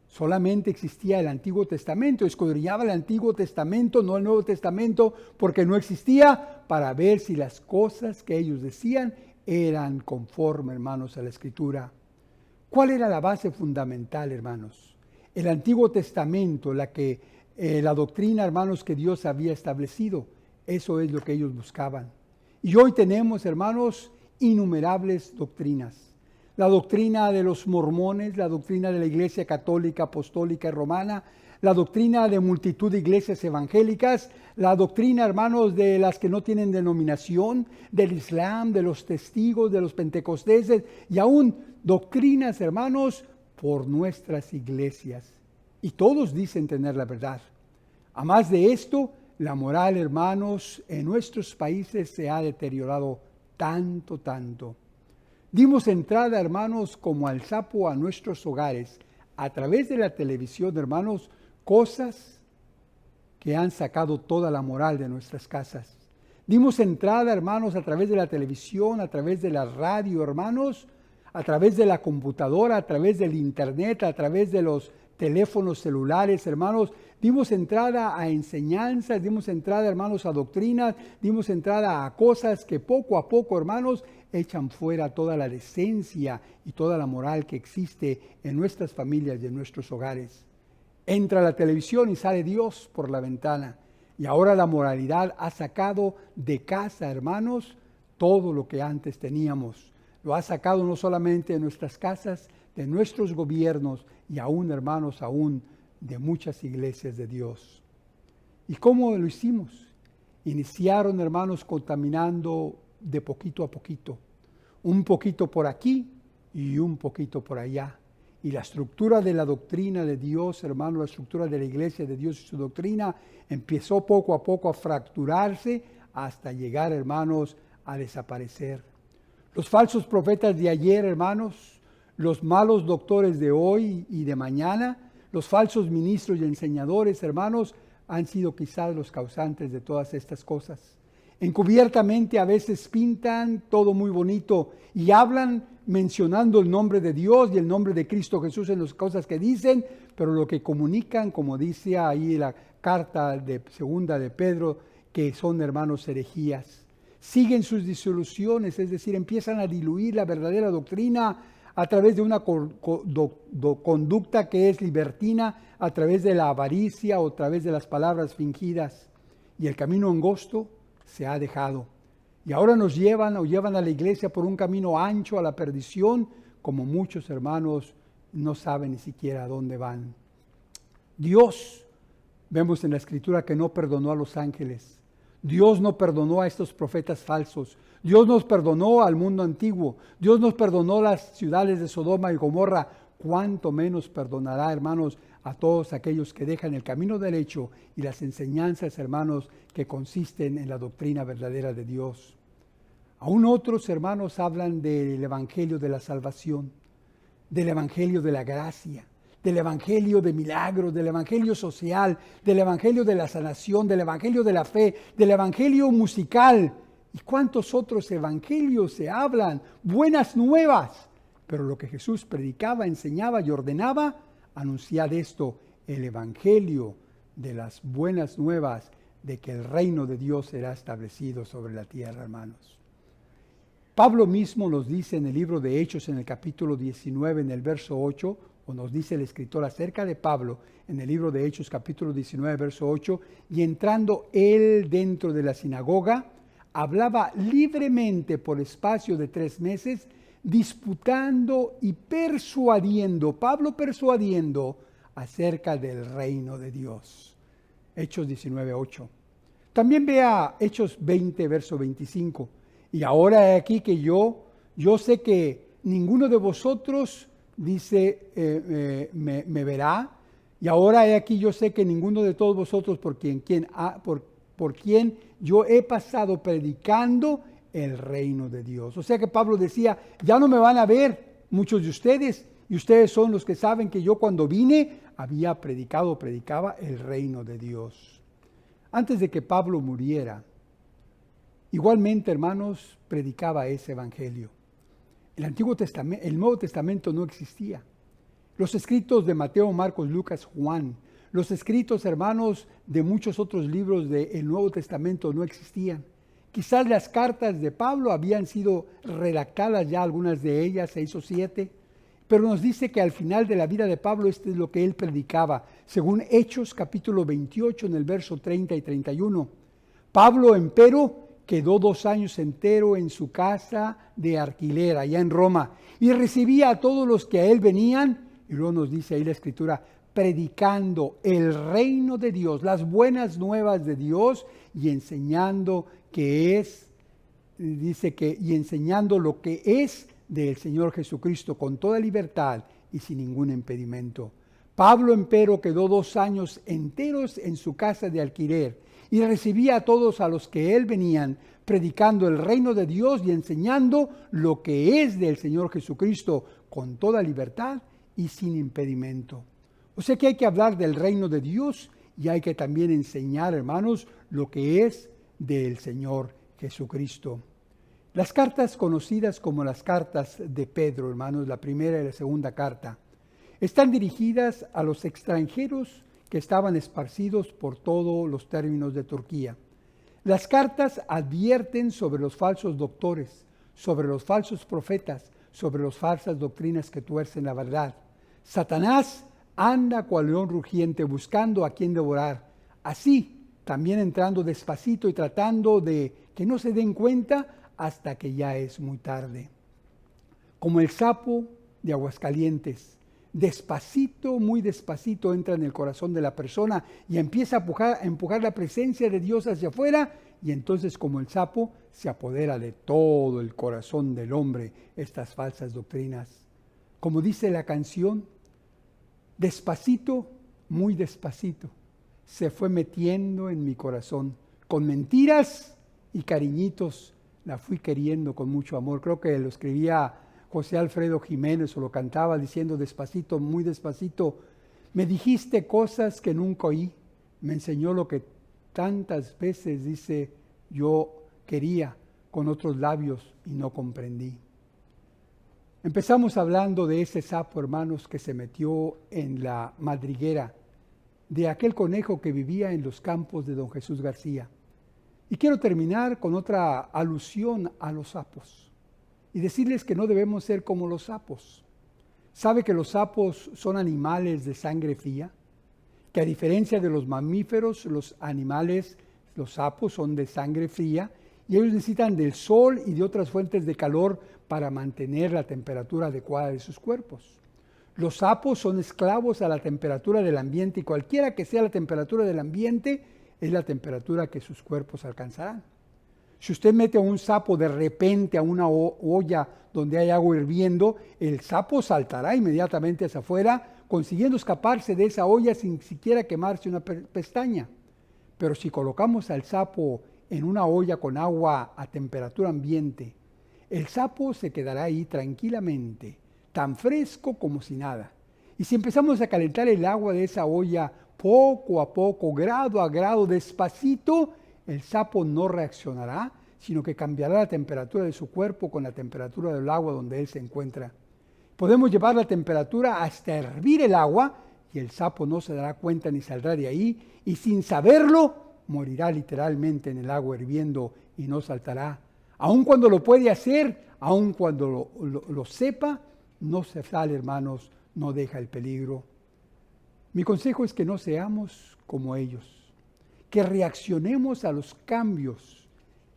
S1: Solamente existía el Antiguo Testamento, escudriñaba el Antiguo Testamento, no el Nuevo Testamento, porque no existía, para ver si las cosas que ellos decían eran conforme, hermanos, a la Escritura. ¿Cuál era la base fundamental, hermanos? El Antiguo Testamento, la doctrina, hermanos, que Dios había establecido. Eso es lo que ellos buscaban. Y hoy tenemos, hermanos, innumerables doctrinas. La doctrina de los mormones, la doctrina de la Iglesia Católica, Apostólica y Romana, la doctrina de multitud de iglesias evangélicas, la doctrina, hermanos, de las que no tienen denominación, del Islam, de los testigos, de los pentecosteses y aún doctrinas, hermanos, por nuestras iglesias. Y todos dicen tener la verdad. A más de esto, la moral, hermanos, en nuestros países se ha deteriorado tanto. Dimos entrada, hermanos, como al sapo a nuestros hogares, a través de la televisión, hermanos, cosas que han sacado toda la moral de nuestras casas. Dimos entrada, hermanos, a través de la televisión, a través de la radio, hermanos, a través de la computadora, a través del internet, a través de los teléfonos celulares, hermanos. Dimos entrada a enseñanzas, dimos entrada, hermanos, a doctrinas, dimos entrada a cosas que poco a poco, hermanos, echan fuera toda la decencia y toda la moral que existe en nuestras familias y en nuestros hogares. Entra la televisión y sale Dios por la ventana. Y ahora la moralidad ha sacado de casa, hermanos, todo lo que antes teníamos. Lo ha sacado no solamente de nuestras casas, de nuestros gobiernos y aún, hermanos, aún de muchas iglesias de Dios. ¿Y cómo lo hicimos? Iniciaron, hermanos, contaminando de poquito a poquito. Un poquito por aquí y un poquito por allá. Y la estructura de la doctrina de Dios, hermano, la estructura de la iglesia de Dios y su doctrina empezó poco a poco a fracturarse hasta llegar, hermanos, a desaparecer. Los falsos profetas de ayer, hermanos, los malos doctores de hoy y de mañana, los falsos ministros y enseñadores, hermanos, han sido quizás los causantes de todas estas cosas. Encubiertamente a veces pintan todo muy bonito y hablan mencionando el nombre de Dios y el nombre de Cristo Jesús en las cosas que dicen, pero lo que comunican, como dice ahí la carta de segunda de Pedro, que son, hermanos, herejías. Siguen sus disoluciones, es decir, empiezan a diluir la verdadera doctrina a través de una conducta que es libertina, a través de la avaricia o a través de las palabras fingidas. Y el camino angosto se ha dejado. Y ahora nos llevan a la iglesia por un camino ancho a la perdición, como muchos hermanos no saben ni siquiera a dónde van. Dios, vemos en la Escritura que no perdonó a los ángeles. Dios no perdonó a estos profetas falsos. Dios nos perdonó al mundo antiguo. Dios nos perdonó las ciudades de Sodoma y Gomorra. ¿Cuánto menos perdonará, hermanos, a todos aquellos que dejan el camino derecho y las enseñanzas, hermanos, que consisten en la doctrina verdadera de Dios? Aún otros, hermanos, hablan del evangelio de la salvación, del evangelio de la gracia, del evangelio de milagros, del evangelio social, del evangelio de la sanación, del evangelio de la fe, del evangelio musical. ¿Y cuántos otros evangelios se hablan? Buenas nuevas. Pero lo que Jesús predicaba, enseñaba y ordenaba, anunciad esto, el evangelio de las buenas nuevas de que el reino de Dios será establecido sobre la tierra, hermanos. Pablo mismo nos dice en el libro de Hechos, en el capítulo 19, en el verso 8, o nos dice el escritor acerca de Pablo, en el libro de Hechos, capítulo 19, verso 8, y entrando él dentro de la sinagoga, hablaba libremente por espacio de 3 meses, disputando y persuadiendo, Pablo persuadiendo acerca del reino de Dios. Hechos 19, 8. También vea Hechos 20, verso 25. Y ahora he aquí que yo sé que ninguno de vosotros, dice, me verá. Y ahora he aquí yo sé que ninguno de todos vosotros por quien yo he pasado predicando el reino de Dios. O sea que Pablo decía, ya no me van a ver muchos de ustedes, y ustedes son los que saben que yo cuando vine predicaba el reino de Dios. Antes de que Pablo muriera, igualmente, hermanos, predicaba ese evangelio. El Nuevo Testamento no existía. Los escritos de Mateo, Marcos, Lucas, Juan, los escritos, hermanos, de muchos otros libros del Nuevo Testamento no existían. Quizás las cartas de Pablo habían sido redactadas ya, algunas de ellas, 6 o 7, pero nos dice que al final de la vida de Pablo esto es lo que él predicaba, según Hechos capítulo 28 en el verso 30 y 31. Pablo, empero, quedó 2 años entero en su casa de alquiler allá en Roma y recibía a todos los que a él venían, y luego nos dice ahí la Escritura, predicando el reino de Dios, las buenas nuevas de Dios y enseñando enseñando lo que es del Señor Jesucristo con toda libertad y sin ningún impedimento. Pablo, empero, quedó 2 años enteros en su casa de alquiler y recibía a todos a los que él venían, predicando el reino de Dios y enseñando lo que es del Señor Jesucristo con toda libertad y sin impedimento. O sea que hay que hablar del reino de Dios y hay que también enseñar, hermanos, lo que es del Señor Jesucristo. Las cartas conocidas como las cartas de Pedro, hermanos, la primera y la segunda carta, están dirigidas a los extranjeros que estaban esparcidos por todos los términos de Turquía. Las cartas advierten sobre los falsos doctores, sobre los falsos profetas, sobre las falsas doctrinas que tuercen la verdad. Satanás anda cual león rugiente buscando a quien devorar. Así, también entrando despacito y tratando de que no se den cuenta hasta que ya es muy tarde. Como el sapo de Aguascalientes, despacito, muy despacito entra en el corazón de la persona y empieza a empujar la presencia de Dios hacia afuera, y entonces como el sapo se apodera de todo el corazón del hombre estas falsas doctrinas. Como dice la canción, despacito, muy despacito, se fue metiendo en mi corazón. Con mentiras y cariñitos la fui queriendo con mucho amor. Creo que lo escribía José Alfredo Jiménez o lo cantaba diciendo despacito, muy despacito. Me dijiste cosas que nunca oí. Me enseñó lo que tantas veces, dice, yo quería con otros labios y no comprendí. Empezamos hablando de ese sapo, hermanos, que se metió en la madriguera de aquel conejo que vivía en los campos de don Jesús García. Y quiero terminar con otra alusión a los sapos y decirles que no debemos ser como los sapos. ¿Sabe que los sapos son animales de sangre fría? Que a diferencia de los mamíferos, los sapos son de sangre fría y ellos necesitan del sol y de otras fuentes de calor para mantener la temperatura adecuada de sus cuerpos. Los sapos son esclavos a la temperatura del ambiente y cualquiera que sea la temperatura del ambiente es la temperatura que sus cuerpos alcanzarán. Si usted mete a un sapo de repente a una olla donde hay agua hirviendo, el sapo saltará inmediatamente hacia afuera, consiguiendo escaparse de esa olla sin siquiera quemarse una pestaña. Pero si colocamos al sapo en una olla con agua a temperatura ambiente, el sapo se quedará ahí tranquilamente, tan fresco como si nada. Y si empezamos a calentar el agua de esa olla poco a poco, grado a grado, despacito, el sapo no reaccionará, sino que cambiará la temperatura de su cuerpo con la temperatura del agua donde él se encuentra. Podemos llevar la temperatura hasta hervir el agua y el sapo no se dará cuenta ni saldrá de ahí y sin saberlo morirá literalmente en el agua hirviendo y no saltará. Aun cuando lo puede hacer, aun cuando lo sepa, no se sale, hermanos, no deja el peligro. Mi consejo es que no seamos como ellos, que reaccionemos a los cambios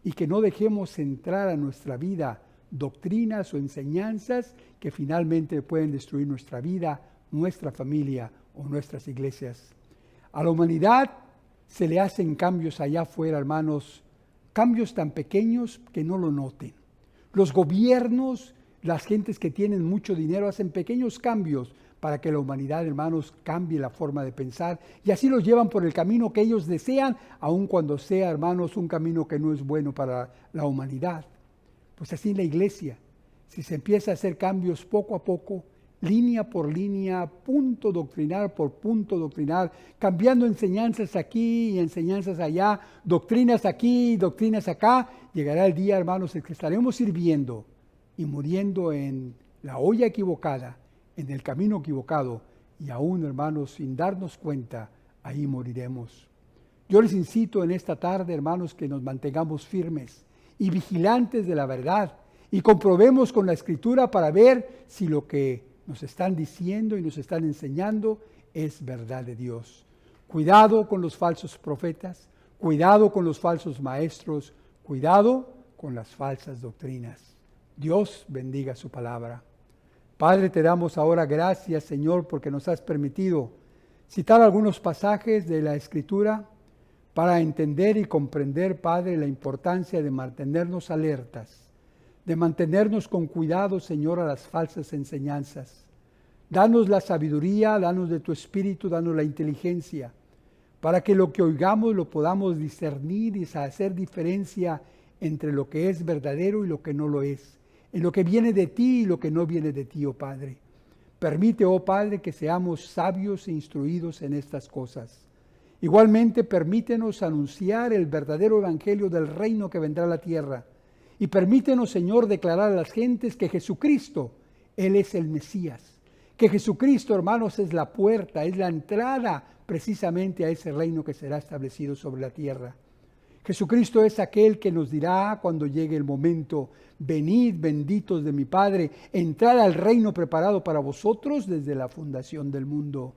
S1: y que no dejemos entrar a nuestra vida doctrinas o enseñanzas que finalmente pueden destruir nuestra vida, nuestra familia o nuestras iglesias. A la humanidad se le hacen cambios allá afuera, hermanos, cambios tan pequeños que no lo noten. Los gobiernos, las gentes que tienen mucho dinero hacen pequeños cambios para que la humanidad, hermanos, cambie la forma de pensar y así los llevan por el camino que ellos desean, aun cuando sea, hermanos, un camino que no es bueno para la humanidad. Pues así en la iglesia, si se empieza a hacer cambios poco a poco, línea por línea, punto doctrinal por punto doctrinal, cambiando enseñanzas aquí y enseñanzas allá, doctrinas aquí, doctrinas acá, llegará el día, hermanos, en que estaremos sirviendo y muriendo en la olla equivocada, en el camino equivocado, y aún, hermanos, sin darnos cuenta, ahí moriremos. Yo les incito en esta tarde, hermanos, que nos mantengamos firmes y vigilantes de la verdad y comprobemos con la Escritura para ver si lo que nos están diciendo y nos están enseñando es verdad de Dios. Cuidado con los falsos profetas, cuidado con los falsos maestros, cuidado con las falsas doctrinas. Dios bendiga su palabra. Padre, te damos ahora gracias, Señor, porque nos has permitido citar algunos pasajes de la Escritura para entender y comprender, Padre, la importancia de mantenernos alertas, de mantenernos con cuidado, Señor, a las falsas enseñanzas. Danos la sabiduría, danos de tu Espíritu, danos la inteligencia, para que lo que oigamos lo podamos discernir y hacer diferencia entre lo que es verdadero y lo que no lo es, en lo que viene de ti y lo que no viene de ti, oh Padre. Permite, oh Padre, que seamos sabios e instruidos en estas cosas. Igualmente, permítenos anunciar el verdadero evangelio del reino que vendrá a la tierra. Y permítenos, Señor, declarar a las gentes que Jesucristo, Él es el Mesías. Que Jesucristo, hermanos, es la puerta, es la entrada precisamente a ese reino que será establecido sobre la tierra. Jesucristo es aquel que nos dirá cuando llegue el momento: venid, benditos de mi Padre, entrad al reino preparado para vosotros desde la fundación del mundo.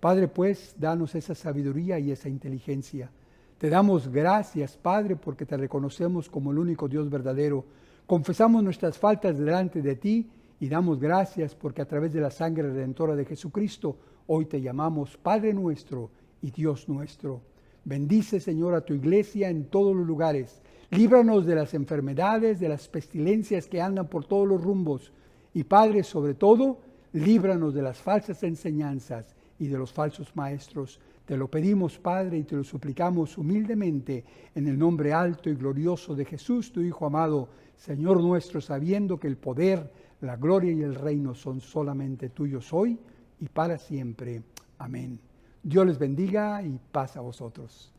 S1: Padre, pues, danos esa sabiduría y esa inteligencia. Te damos gracias, Padre, porque te reconocemos como el único Dios verdadero. Confesamos nuestras faltas delante de ti y damos gracias porque a través de la sangre redentora de Jesucristo, hoy te llamamos Padre nuestro y Dios nuestro. Bendice, Señor, a tu iglesia en todos los lugares. Líbranos de las enfermedades, de las pestilencias que andan por todos los rumbos. Y, Padre, sobre todo, líbranos de las falsas enseñanzas y de los falsos maestros. Te lo pedimos, Padre, y te lo suplicamos humildemente en el nombre alto y glorioso de Jesús, tu Hijo amado, Señor nuestro, sabiendo que el poder, la gloria y el reino son solamente tuyos hoy y para siempre. Amén. Dios les bendiga y paz a vosotros.